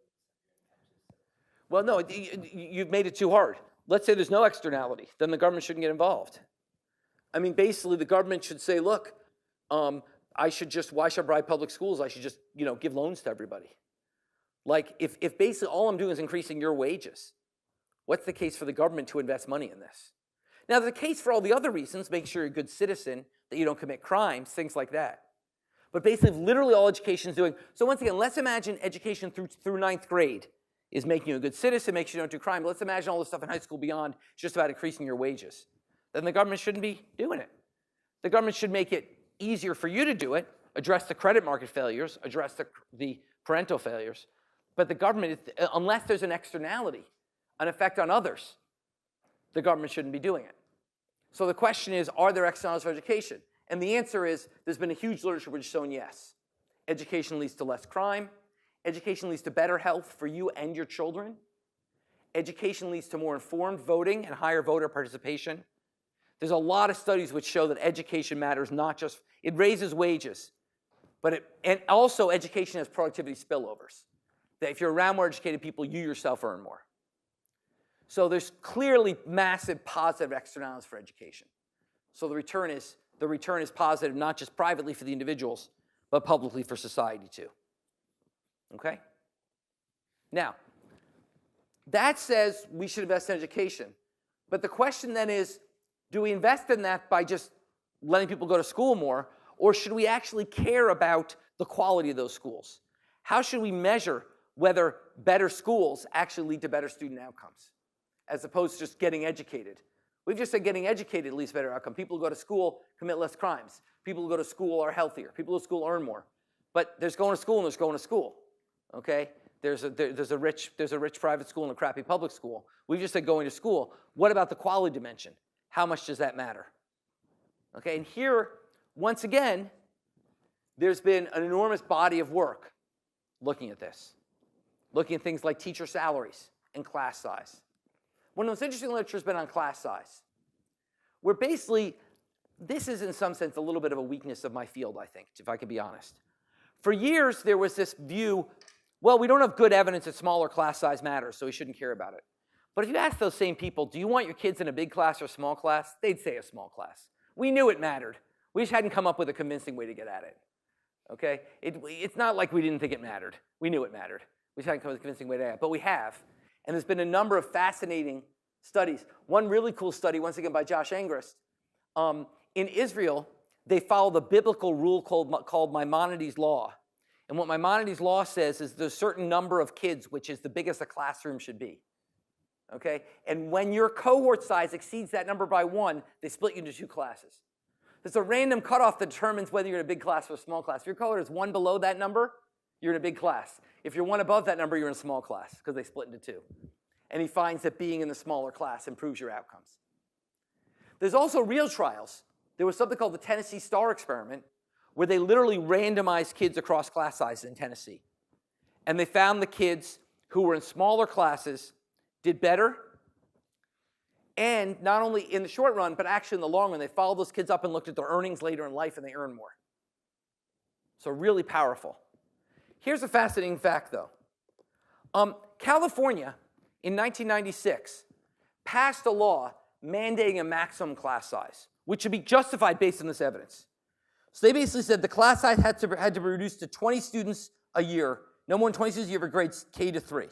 Well, no, you've made it too hard. Let's say there's no externality, then the government shouldn't get involved. I mean, basically, the government should say, look, why should I bribe public schools? I should just, give loans to everybody. Like, if basically all I'm doing is increasing your wages, what's the case for the government to invest money in this? Now, the case for all the other reasons, make sure you're a good citizen, that you don't commit crimes, things like that. But basically, literally all education is doing. So once again, let's imagine education through ninth grade is making you a good citizen, makes you don't do crime. But let's imagine all the stuff in high school beyond, it's just about increasing your wages. Then the government shouldn't be doing it. The government should make it easier for you to do it, address the credit market failures, address the parental failures. But the government, unless there's an externality, an effect on others, the government shouldn't be doing it. So the question is, are there externalities for education? And the answer is, there's been a huge literature which has shown yes. Education leads to less crime. Education leads to better health for you and your children. Education leads to more informed voting and higher voter participation. There's a lot of studies which show that education matters, not just, it raises wages, and also education has productivity spillovers. That if you're around more educated people, you yourself earn more. So there's clearly massive positive externalities for education. So the return is positive, not just privately for the individuals, but publicly for society too. Okay? Now, that says we should invest in education. But the question then is, do we invest in that by just letting people go to school more, or should we actually care about the quality of those schools? How should we measure whether better schools actually lead to better student outcomes, as opposed to just getting educated? We've just said getting educated leads to better outcome. People who go to school commit less crimes. People who go to school are healthier. People who go to school earn more. But there's going to school and there's going to school. Okay? There's a rich private school and a crappy public school. We've just said going to school. What about the quality dimension? How much does that matter? Okay, and here, once again, there's been an enormous body of work looking at this, looking at things like teacher salaries and class size. One of the most interesting literature has been on class size, where basically, this is in some sense a little bit of a weakness of my field, I think, if I can be honest. For years, there was this view, well, we don't have good evidence that smaller class size matters, so we shouldn't care about it. But if you ask those same people, do you want your kids in a big class or a small class? They'd say a small class. We knew it mattered. We just hadn't come up with a convincing way to get at it. Okay? It's not like we didn't think it mattered. We knew it mattered. We just hadn't come up with a convincing way to get at it. But we have. And there's been a number of fascinating studies. One really cool study, once again by Josh Angrist. In Israel, they follow the biblical rule called Maimonides' law. And what Maimonides' law says is there's a certain number of kids, which is the biggest a classroom should be. Okay? And when your cohort size exceeds that number by 1, they split you into 2 classes. There's a random cutoff that determines whether you're in a big class or a small class. If your cohort is 1 below that number, you're in a big class. If you're 1 above that number, you're in a small class, because they split into 2. And he finds that being in the smaller class improves your outcomes. There's also real trials. There was something called the Tennessee Star Experiment, where they literally randomized kids across class sizes in Tennessee. And they found the kids who were in smaller classes did better, and not only in the short run, but actually in the long run. They followed those kids up and looked at their earnings later in life, and they earned more. So really powerful. Here's a fascinating fact, though. California, in 1996, passed a law mandating a maximum class size, which should be justified based on this evidence. So they basically said the class size had to be reduced to 20 students a year, no more than 20 students a year for grades K to 3.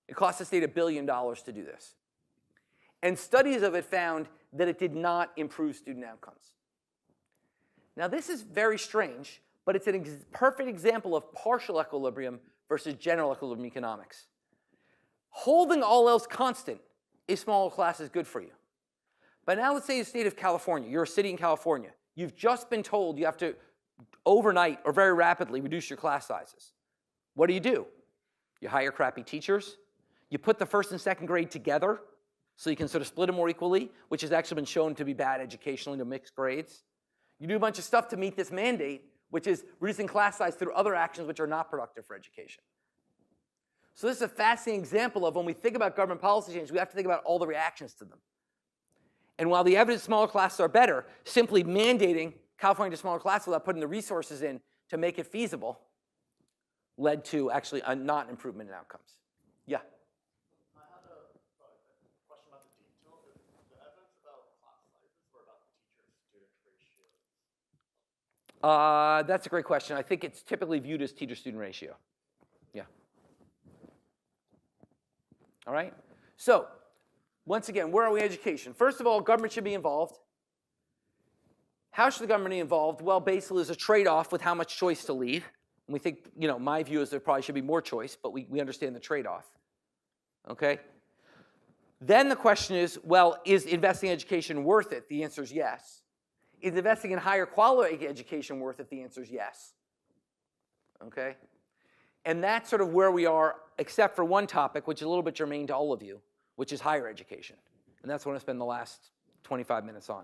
It cost the state $1 billion to do this. And studies of it found that it did not improve student outcomes. Now, this is very strange, but it's a perfect example of partial equilibrium versus general equilibrium economics. Holding all else constant, a smaller class is good for you. But now let's say the state of California, you're a city in California. You've just been told you have to overnight or very rapidly reduce your class sizes. What do? You hire crappy teachers. You put the first and second grade together so you can sort of split them more equally, which has actually been shown to be bad educationally to mixed grades. You do a bunch of stuff to meet this mandate, which is reducing class size through other actions which are not productive for education. So this is a fascinating example of when we think about government policy change, we have to think about all the reactions to them. And while the evidence smaller classes are better, simply mandating California to smaller classes without putting the resources in to make it feasible led to actually a not improvement in outcomes. Yeah? That's a great question. I think it's typically viewed as teacher-student ratio. Yeah. All right? So, once again, where are we in education? First of all, government should be involved. How should the government be involved? Well, basically, there's a trade-off with how much choice to leave. And we think, my view is there probably should be more choice, but we understand the trade-off. Okay? Then the question is, well, is investing in education worth it? The answer is yes. Is investing in higher quality education worth it? The answer is yes. Okay? And that's sort of where we are, except for one topic, which is a little bit germane to all of you, which is higher education. And that's what I'm going to spend the last 25 minutes on,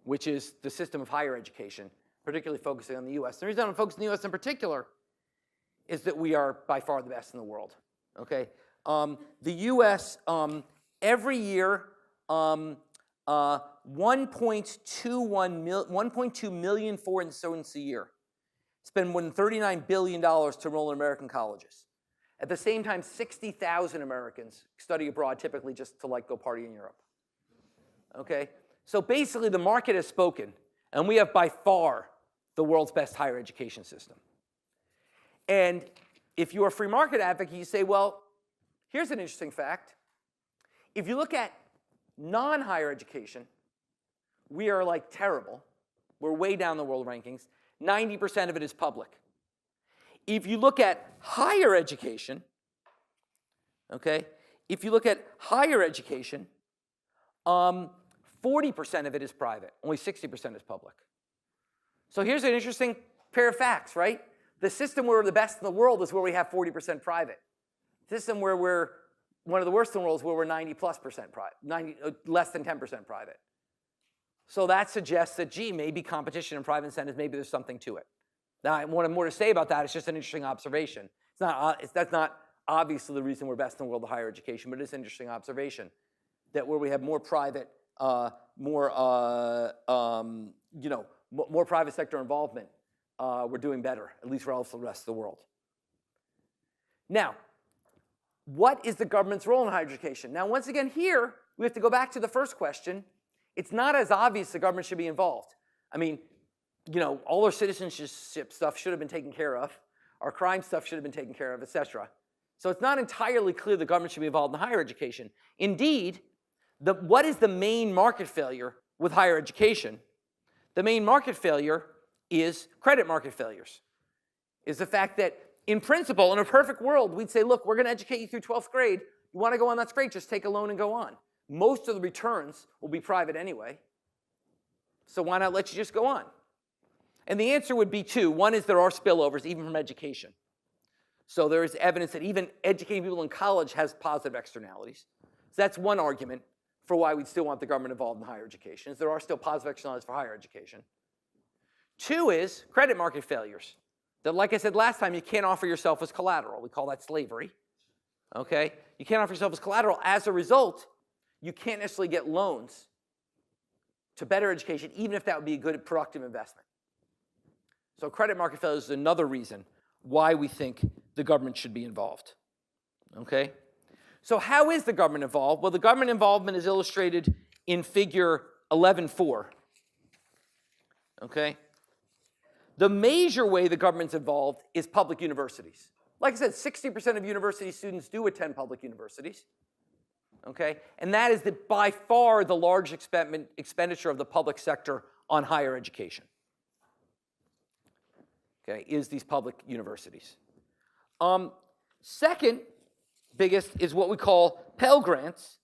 which is the system of higher education, particularly focusing on the US. The reason I'm focusing on the US in particular is that we are by far the best in the world. Okay? The US, every year, 1.2 million foreign students a year spend more than $39 billion to enroll in American colleges. At the same time, 60,000 Americans study abroad, typically just to go party in Europe. Okay? So basically, the market has spoken, and we have by far the world's best higher education system. And if you're a free market advocate, you say, well, here's an interesting fact. If you look at non-higher education, we are terrible. We're way down the world rankings. 90% of it is public. If you look at higher education, okay, if you look at higher education, 40% of it is private. Only 60% is public. So here's an interesting pair of facts, right? The system where we're the best in the world is where we have 40% private. The system where we're one of the worst in the world is where we're 90+% private, less than 10% private. So that suggests that, gee, maybe competition and private incentives, maybe there's something to it. Now, what more to say about that, it's just an interesting observation. That's not obviously the reason we're best in the world of higher education, but it is an interesting observation that where we have more private, more private sector involvement, we're doing better, at least relative to the rest of the world. Now, what is the government's role in higher education? Now, once again, here, we have to go back to the first question. It's not as obvious the government should be involved. I mean, all our citizenship stuff should have been taken care of. Our crime stuff should have been taken care of, et cetera. So it's not entirely clear the government should be involved in higher education. Indeed, what is the main market failure with higher education? The main market failure is credit market failures. Is the fact that, in principle, in a perfect world, we'd say, look, we're going to educate you through 12th grade. You want to go on, that's great. Just take a loan and go on. Most of the returns will be private anyway. So why not let you just go on? And the answer would be two. One is there are spillovers, even from education. So there is evidence that even educating people in college has positive externalities. So that's one argument for why we'd still want the government involved in higher education, is there are still positive externalities for higher education. Two is credit market failures. That, like I said last time, you can't offer yourself as collateral. We call that slavery. Okay? You can't offer yourself as collateral. As a result, you can't necessarily get loans to better education, even if that would be a good, productive investment. So credit market failures is another reason why we think the government should be involved. Okay? So how is the government involved? Well, the government involvement is illustrated in figure 11.4. Okay? The major way the government's involved is public universities. Like I said, 60% of university students do attend public universities. Okay? And that is by far the largest expenditure of the public sector on higher education. Okay, is these public universities. Second biggest is what we call Pell Grants.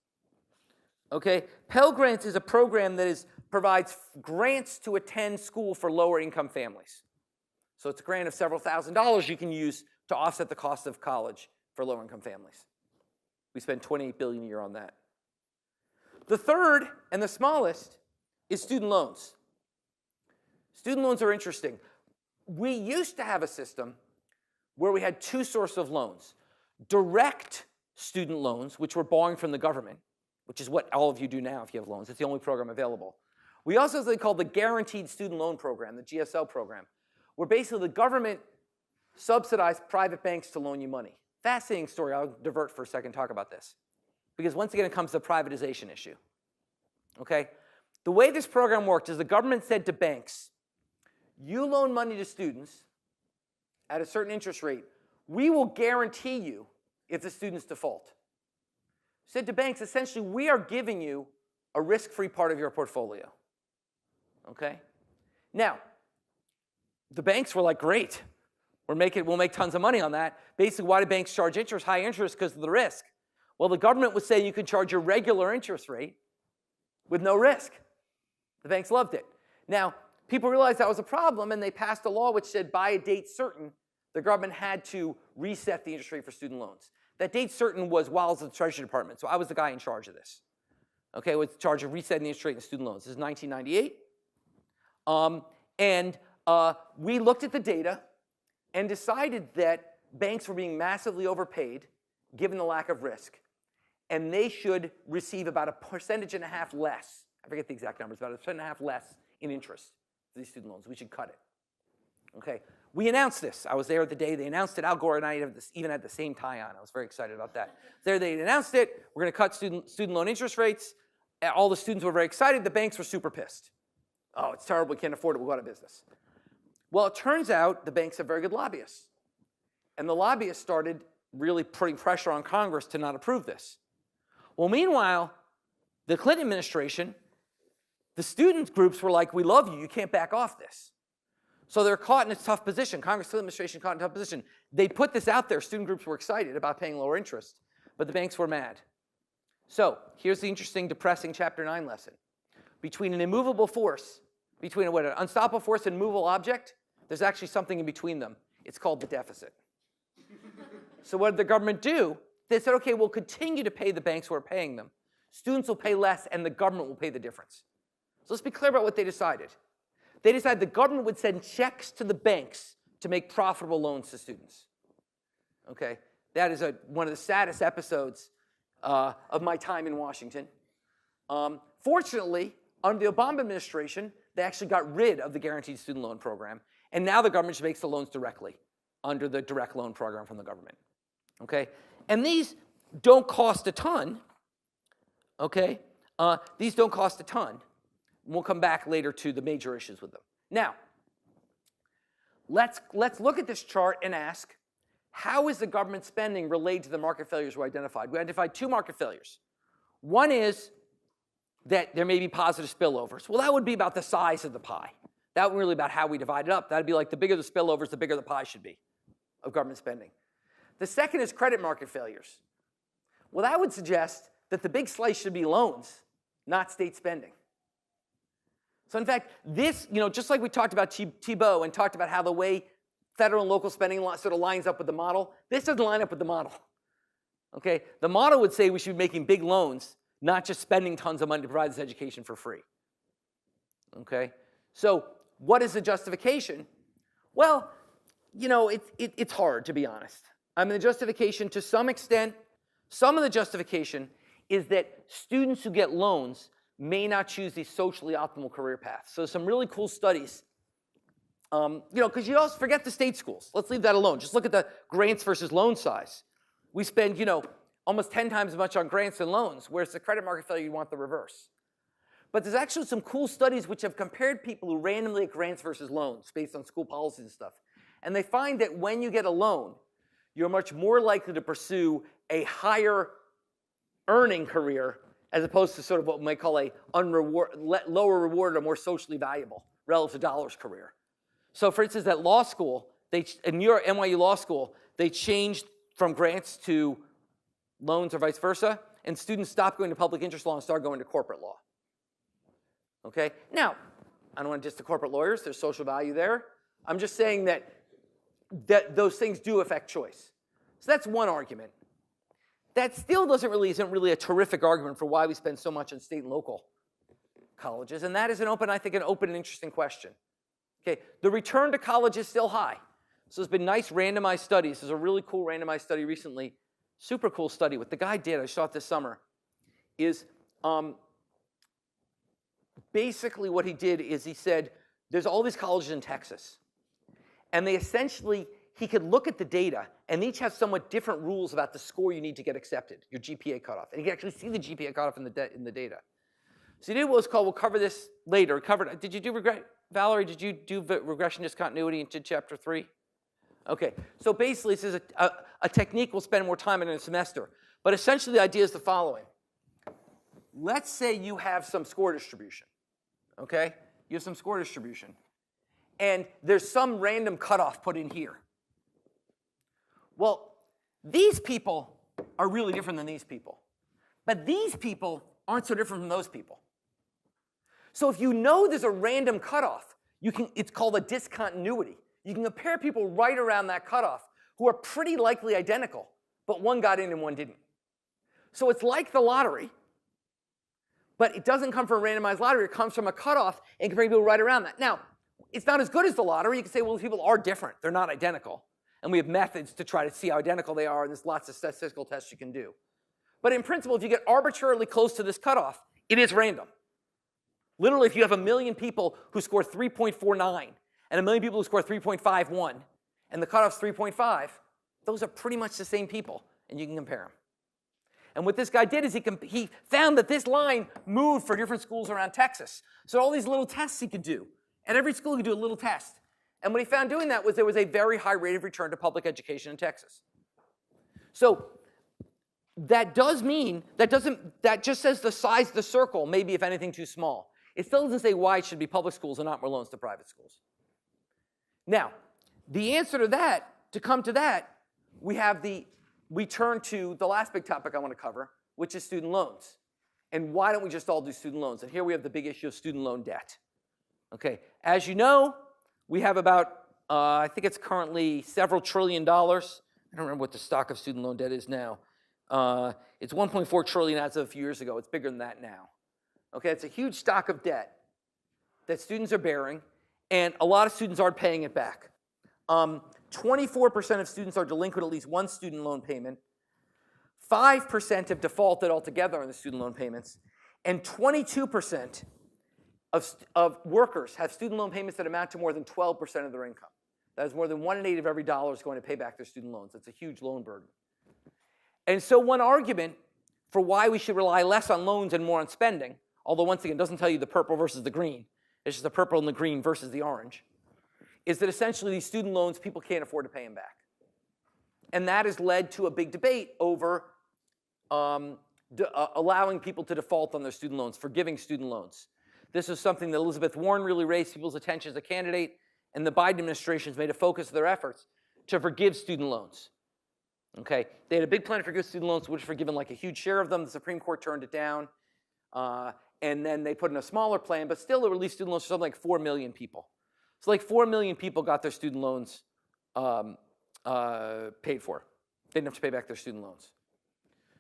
Okay, Pell Grants is a program that provides grants to attend school for lower income families. So it's a grant of several $1,000s you can use to offset the cost of college for lower income families. We spend $28 billion a year on that. The third and the smallest is student loans. Student loans are interesting. We used to have a system where we had two sources of loans. Direct student loans, which were borrowing from the government, which is what all of you do now if you have loans. It's the only program available. We also have something called the Guaranteed Student Loan Program, the GSL program, where basically the government subsidized private banks to loan you money. Fascinating story. I'll divert for a second and talk about this. Because once again, it comes to the privatization issue. Okay? The way this program worked is the government said to banks, you loan money to students at a certain interest rate, we will guarantee you if the students default. Said to banks, essentially, we are giving you a risk-free part of your portfolio. Okay? Now, the banks were like, great. We'll make tons of money on that. Basically, why do banks charge interest, high interest? Because of the risk. Well, the government would say you can charge your regular interest rate with no risk. The banks loved it. Now, people realized that was a problem, and they passed a law which said by a date certain, the government had to reset the interest rate for student loans. That date certain was while I was at the Treasury Department, so I was the guy in charge of this. Okay, with charge of resetting the interest rate in student loans. This is 1998. We looked at the data and decided that banks were being massively overpaid given the lack of risk. And they should receive about 1.5% less. I forget the exact numbers, about 1.5% less in interest for these student loans. We should cut it. Okay, we announced this. I was there the day they announced it. Al Gore and I even had the same tie on. I was very excited about that. There they announced it. We're going to cut student loan interest rates. All the students were very excited. The banks were super pissed. Oh, it's terrible. We can't afford it. We'll go out of business. Well, it turns out the banks have very good lobbyists. And the lobbyists started really putting pressure on Congress to not approve this. Well, meanwhile, the Clinton administration, the student groups were like, we love you. You can't back off this. So they're caught in a tough position. Congress, Clinton administration caught in a tough position. They put this out there. Student groups were excited about paying lower interest, but the banks were mad. So here's the interesting, depressing Chapter 9 lesson. Between an immovable force, between an unstoppable force and immovable object, there's actually something in between them. It's called the deficit. So what did the government do? They said, okay, we'll continue to pay the banks who are paying them. Students will pay less, and the government will pay the difference. So let's be clear about what they decided. They decided the government would send checks to the banks to make profitable loans to students. Okay, that is one of the saddest episodes of my time in Washington. Fortunately, under the Obama administration, they actually got rid of the guaranteed student loan program, and now the government just makes the loans directly under the direct loan program from the government. Okay, and these don't cost a ton. Okay, these don't cost a ton. We'll come back later to the major issues with them. Now, let's look at this chart and ask, how is the government spending related to the market failures we identified? We identified two market failures. One is that there may be positive spillovers. Well, that would be about the size of the pie. That would be really about how we divide it up. That would be like the bigger the spillovers, the bigger the pie should be of government spending. The second is credit market failures. Well, that would suggest that the big slice should be loans, not state spending. So in fact, this, just like we talked about Thibault and talked about how the way federal and local spending sort of lines up with the model, this doesn't line up with the model. Okay, the model would say we should be making big loans, not just spending tons of money to provide this education for free. Okay, so what is the justification? Well, it's hard, to be honest. I mean, the justification, to some extent, some of the justification is that students who get loans may not choose these socially optimal career paths. So some really cool studies, because you also forget the state schools. Let's leave that alone. Just look at the grants versus loan size. We spend, almost 10 times as much on grants than loans, whereas the credit market failure, you want the reverse. But there's actually some cool studies which have compared people who randomly get grants versus loans based on school policies and stuff. And they find that when you get a loan, you're much more likely to pursue a higher earning career as opposed to sort of what we might call a lower reward or more socially valuable relative to dollars career. So for instance, at law school, in NYU Law School, they changed from grants to loans or vice versa, and students stopped going to public interest law and started going to corporate law. Okay? Now, I don't want to diss the corporate lawyers. There's social value there. I'm just saying that those things do affect choice. So that's one argument. That still isn't really a terrific argument for why we spend so much on state and local colleges, and that is an open and interesting question. Okay, the return to college is still high. So there's been nice randomized studies. There's a really cool randomized study recently, super cool study. What the guy did, I saw it this summer, is basically what he did is he said, there's all these colleges in Texas, and he could look at the data, and each have somewhat different rules about the score you need to get accepted, your GPA cutoff. And you can actually see the GPA cutoff in the data. So you did what was called, we'll cover this later. Did you do Valerie, did you do regression discontinuity into chapter 3? Okay, so basically this is a technique we'll spend more time in a semester. But essentially the idea is the following. Let's say you have some score distribution, okay? You have some score distribution. And there's some random cutoff put in here. Well, these people are really different than these people. But these people aren't so different from those people. So if you know there's a random cutoff, it's called a discontinuity. You can compare people right around that cutoff who are pretty likely identical, but one got in and one didn't. So it's like the lottery, but it doesn't come from a randomized lottery. It comes from a cutoff and comparing people right around that. Now, it's not as good as the lottery. You can say, well, these people are different. They're not identical. And we have methods to try to see how identical they are, and there's lots of statistical tests you can do. But in principle, if you get arbitrarily close to this cutoff, it is random. Literally, if you have 1 million people who score 3.49 and 1 million people who score 3.51, and the cutoff's 3.5, those are pretty much the same people, and you can compare them. And what this guy did is he found that this line moved for different schools around Texas. So all these little tests he could do. At every school, he could do a little test. And what he found doing that was there was a very high rate of return to public education in Texas. So that does mean, that just says the size of the circle, maybe if anything too small. It still doesn't say why it should be public schools and not more loans to private schools. Now, the answer to that, to come to that, we turn to the last big topic I want to cover, which is student loans. And why don't we just all do student loans? And here we have the big issue of student loan debt. Okay, as you know, we have about, I think it's currently several $1 trillion. I don't remember what the stock of student loan debt is now. It's 1.4 trillion as of a few years ago. It's bigger than that now. Okay, it's a huge stock of debt that students are bearing, and a lot of students aren't paying it back. 24% of students are delinquent at least one student loan payment. 5% have defaulted altogether on the student loan payments, and 22% of workers have student loan payments that amount to more than 12% of their income. That is more than 1 in 8 of every dollar is going to pay back their student loans. It's a huge loan burden. And so one argument for why we should rely less on loans and more on spending, although once again, it doesn't tell you the purple versus the green, it's just the purple and the green versus the orange, is that essentially these student loans, people can't afford to pay them back. And that has led to a big debate over allowing people to default on their student loans, forgiving student loans. This is something that Elizabeth Warren really raised people's attention as a candidate, and the Biden administration has made a focus of their efforts to forgive student loans. Okay, they had a big plan to forgive student loans, which forgiven like a huge share of them. The Supreme Court turned it down, and then they put in a smaller plan, but still they released student loans for something like 4 million people. So like 4 million people got their student loans paid for. They didn't have to pay back their student loans.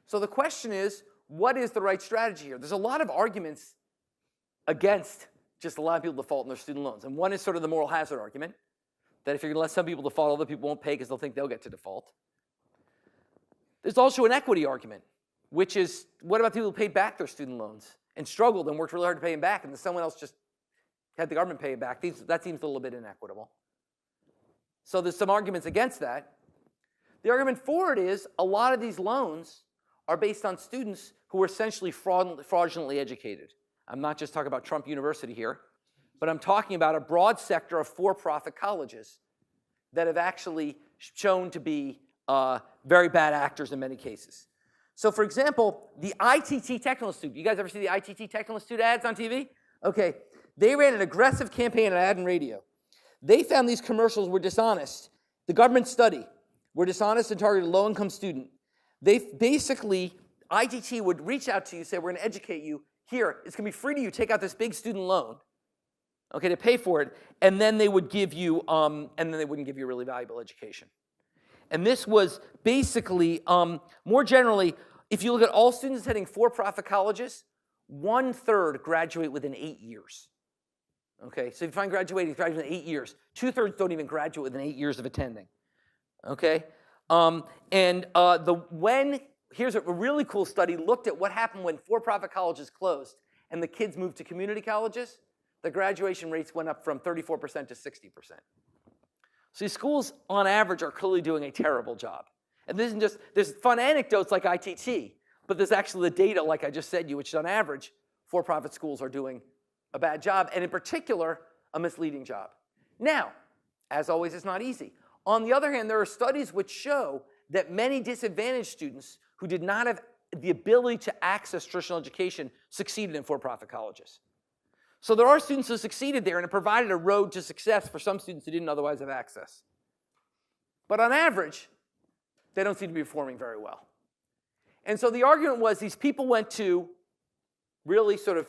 So the question is, what is the right strategy here? There's a lot of arguments against just allowing people to default on their student loans. And one is sort of the moral hazard argument, that if you're going to let some people default, other people won't pay because they'll think they'll get to default. There's also an equity argument, which is, what about people who paid back their student loans and struggled and worked really hard to pay them back, and then someone else just had the government pay it back? That seems a little bit inequitable. So there's some arguments against that. The argument for it is a lot of these loans are based on students who are essentially fraudulently educated. I'm not just talking about Trump University here, but I'm talking about a broad sector of for-profit colleges that have actually shown to be very bad actors in many cases. So for example, the ITT Technical Institute. You guys ever see the ITT Technical Institute ads on TV? Okay, they ran an aggressive campaign on ad and radio. They found these commercials were dishonest. The government study were dishonest and targeted low-income student. They basically, ITT would reach out to you, say, we're going to educate you. Here, it's going to be free to you. Take out this big student loan, okay, to pay for it, and then they would give you, and then they wouldn't give you a really valuable education. And this was basically, more generally, if you look at all students attending for-profit colleges, 1/3 graduate within 8 years. Okay, so if you find graduate within 8 years, 2/3 don't even graduate within 8 years of attending. Okay, here's a really cool study, looked at what happened when for-profit colleges closed and the kids moved to community colleges. The graduation rates went up from 34% to 60%. So these schools, on average, are clearly doing a terrible job. And this isn't just, there's fun anecdotes like ITT, but there's actually the data, like I just said you, which is on average, for-profit schools are doing a bad job, and in particular, a misleading job. Now, as always, it's not easy. On the other hand, there are studies which show that many disadvantaged students who did not have the ability to access traditional education succeeded in for-profit colleges. So there are students who succeeded there, and it provided a road to success for some students who didn't otherwise have access. But on average, they don't seem to be performing very well. And so the argument was these people went to really sort of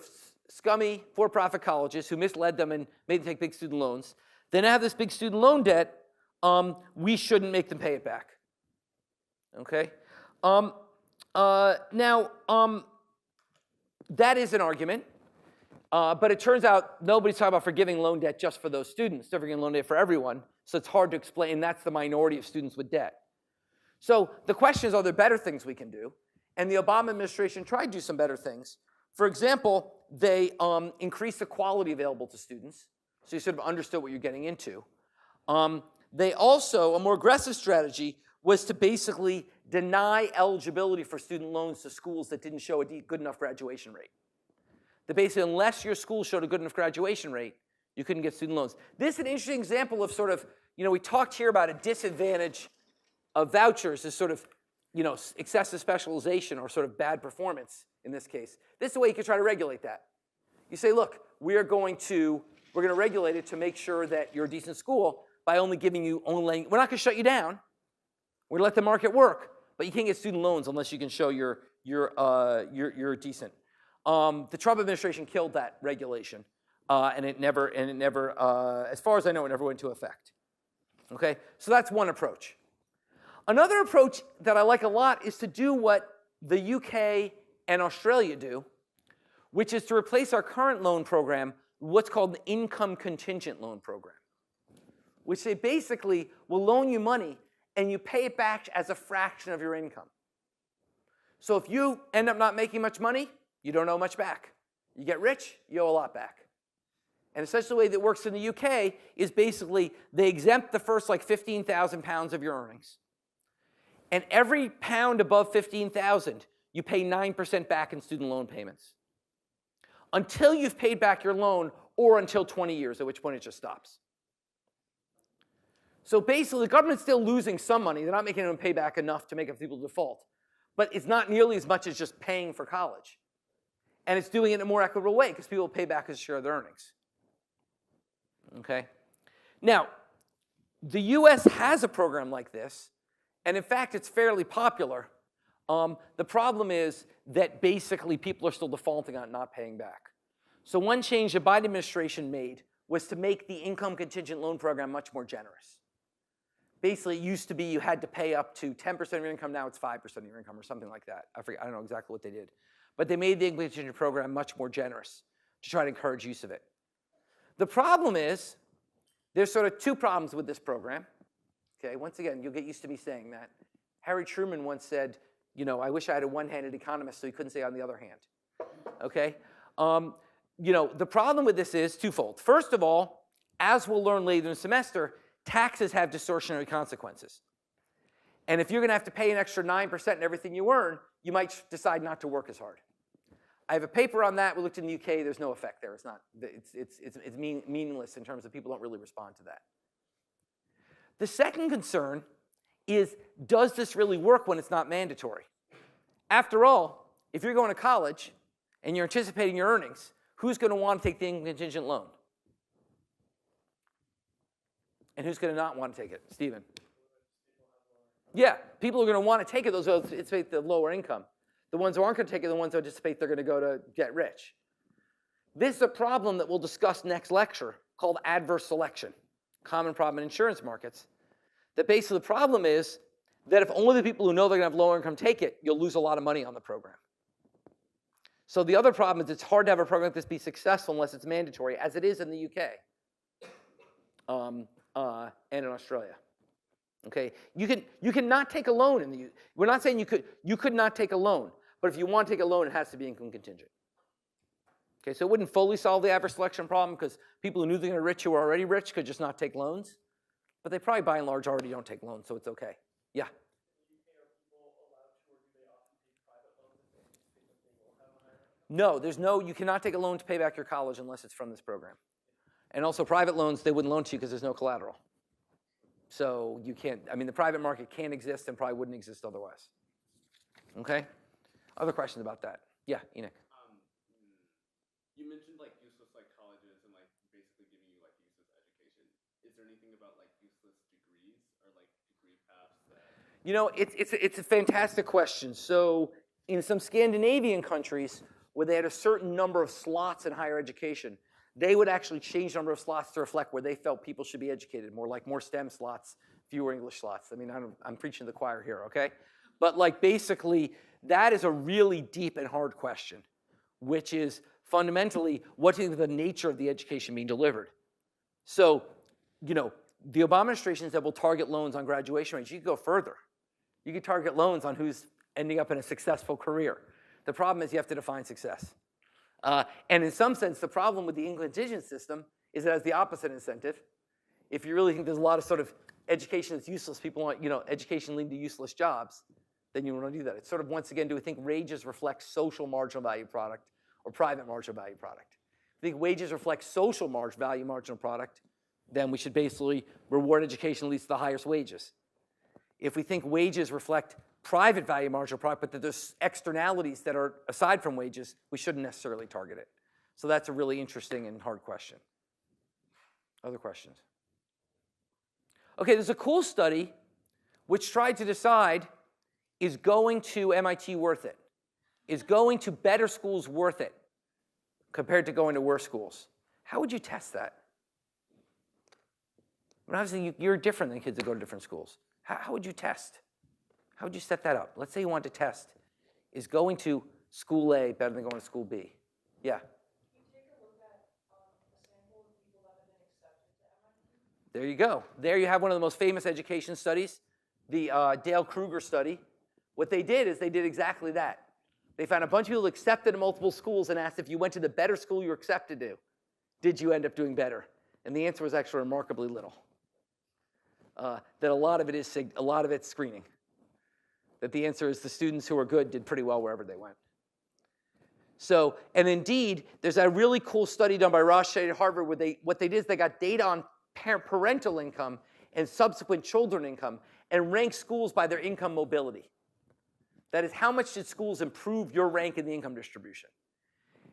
scummy for-profit colleges who misled them and made them take big student loans. They now have this big student loan debt. We shouldn't make them pay it back. Okay? That is an argument. But it turns out nobody's talking about forgiving loan debt just for those students. They're forgiving loan debt for everyone. So it's hard to explain. That's the minority of students with debt. So the question is, are there better things we can do? And the Obama administration tried to do some better things. For example, they increased the quality available to students. So you sort of understood what you're getting into. They also, a more aggressive strategy was to basically deny eligibility for student loans to schools that didn't show a good enough graduation rate. That basically, unless your school showed a good enough graduation rate, you couldn't get student loans. This is an interesting example of sort of, we talked here about a disadvantage of vouchers as sort of, excessive specialization or sort of bad performance in this case. This is the way you can try to regulate that. You say, look, we're going to regulate it to make sure that you're a decent school by only giving you, we're not going to shut you down. We're going to let the market work, but you can't get student loans unless you can show you're decent. The Trump administration killed that regulation, and it never, as far as I know, it never went into effect. Okay, so that's one approach. Another approach that I like a lot is to do what the UK and Australia do, which is to replace our current loan program with what's called an income contingent loan program, which they basically will loan you money and you pay it back as a fraction of your income. So if you end up not making much money, you don't owe much back. You get rich, you owe a lot back. And essentially the way that works in the UK is basically they exempt the first like 15,000 pounds of your earnings. And every pound above 15,000, you pay 9% back in student loan payments. Until you've paid back your loan or until 20 years, at which point it just stops. So basically the government's still losing some money. They're not making them pay back enough to make up people default. But it's not nearly as much as just paying for college. And it's doing it in a more equitable way because people pay back as a share of their earnings. Okay? Now, the US has a program like this, and in fact, it's fairly popular. The problem is that basically people are still defaulting on it, not paying back. So one change the Biden administration made was to make the income contingent loan program much more generous. Basically, it used to be you had to pay up to 10% of your income. Now it's 5% of your income or something like that. I don't know exactly what they did. But they made the income contingent program much more generous to try to encourage use of it. The problem is there's sort of two problems with this program. Okay, once again, you'll get used to me saying that. Harry Truman once said, I wish I had a one-handed economist so he couldn't say on the other hand. Okay? The problem with this is twofold. First of all, as we'll learn later in the semester, taxes have distortionary consequences. And if you're going to have to pay an extra 9% in everything you earn, you might decide not to work as hard. I have a paper on that. We looked in the UK. There's no effect there. It's meaningless in terms of people don't really respond to that. The second concern is, does this really work when it's not mandatory? After all, if you're going to college and you're anticipating your earnings, who's going to want to take the income contingent loan? And who's going to not want to take it? Stephen. Yeah, people are going to want to take it. Those who anticipate the lower income. The ones who aren't going to take it are the ones who anticipate they're going to go to get rich. This is a problem that we'll discuss next lecture called adverse selection, common problem in insurance markets. That basically the problem is that if only the people who know they're going to have lower income take it, you'll lose a lot of money on the program. So the other problem is it's hard to have a program like this be successful unless it's mandatory, as it is in the UK and in Australia. Okay, you cannot take a loan in the. We're not saying you could not take a loan, but if you want to take a loan, it has to be income contingent. Okay, so it wouldn't fully solve the adverse selection problem because people who knew they're going to be rich who are already rich could just not take loans, but they probably by and large already don't take loans, so it's okay. Yeah. No, you cannot take a loan to pay back your college unless it's from this program. And also private loans, they wouldn't loan to you because there's no collateral. So you can't, I mean, the private market can't exist and probably wouldn't exist otherwise. Okay? Other questions about that? Yeah, Enoch. You mentioned like useless like colleges and like basically giving you like useless education. Is there anything about like useless degrees or like degree paths that? You know, it's a fantastic question. So in some Scandinavian countries where they had a certain number of slots in higher education, they would actually change the number of slots to reflect where they felt people should be educated, more STEM slots, fewer English slots. I mean, I'm preaching to the choir here, okay? But like basically, that is a really deep and hard question, which is fundamentally, what is the nature of the education being delivered? So, you know, the Obama administration said we'll target loans on graduation rates. You could go further. You could target loans on who's ending up in a successful career. The problem is you have to define success. And in some sense, the problem with the English system is it has the opposite incentive. If you really think there's a lot of sort of education that's useless, people want, you know, education leading to useless jobs, then you want to do that. It's sort of, once again, do we think wages reflect social marginal value product or private marginal value product? If we think wages reflect social value marginal product, then we should basically reward education leads to the highest wages. If we think wages reflect private value marginal product, but that there's externalities that are aside from wages, we shouldn't necessarily target it. So that's a really interesting and hard question. Other questions? Okay, there's a cool study which tried to decide, is going to MIT worth it? Is going to better schools worth it compared to going to worse schools? How would you test that? I mean, obviously, you're different than kids that go to different schools. How would you test? How would you set that up? Let's say you want to test, is going to school A better than going to school B? Yeah? Can you take a look at a sample of people that have been accepted to MIT? There you go. There you have one of the most famous education studies, the Dale Kruger study. What they did is they did exactly that. They found a bunch of people accepted to multiple schools and asked if you went to the better school you were accepted to, did you end up doing better? And the answer was actually remarkably little. That a lot of it's screening. That the answer is the students who are good did pretty well wherever they went. So, and indeed, there's a really cool study done by Ross Shade at Harvard where what they did is they got data on parental income and subsequent children income and ranked schools by their income mobility. That is, how much did schools improve your rank in the income distribution?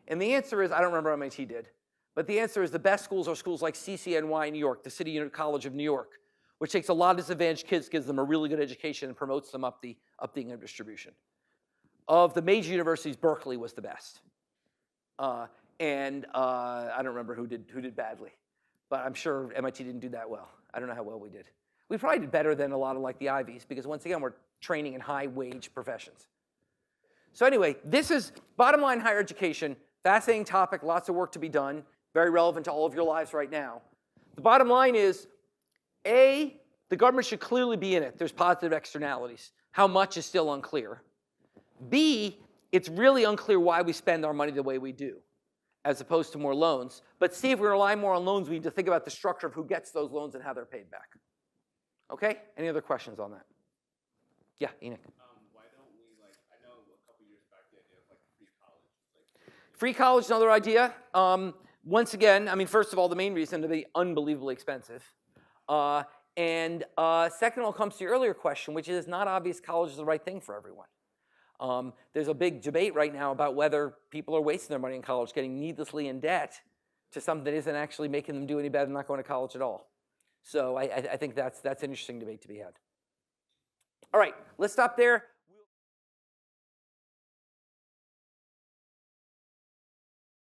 And the answer is, I don't remember how MIT did, but the answer is the best schools are schools like CCNY in New York, the City College of New York, which takes a lot of disadvantaged kids, gives them a really good education, and promotes them up the income distribution. Of the major universities, Berkeley was the best. I don't remember who did badly, but I'm sure MIT didn't do that well. I don't know how well we did. We probably did better than a lot of like the Ivies, because once again, we're training in high-wage professions. So anyway, this is bottom line higher education. Fascinating topic, lots of work to be done, very relevant to all of your lives right now. The bottom line is, A, the government should clearly be in it. There's positive externalities. How much is still unclear. B, it's really unclear why we spend our money the way we do, as opposed to more loans. But C, if we rely more on loans, we need to think about the structure of who gets those loans and how they're paid back. Okay? Any other questions on that? Yeah, Enoch. Why don't we, like, I know a couple years back the idea of like free college. Free college is another idea. Once again, I mean, first of all, the main reason to be unbelievably expensive. Second of all, comes to your earlier question, which is not obvious college is the right thing for everyone. There's a big debate right now about whether people are wasting their money in college, getting needlessly in debt to something that isn't actually making them do any better than not going to college at all. So I think that's an interesting debate to be had. All right, let's stop there.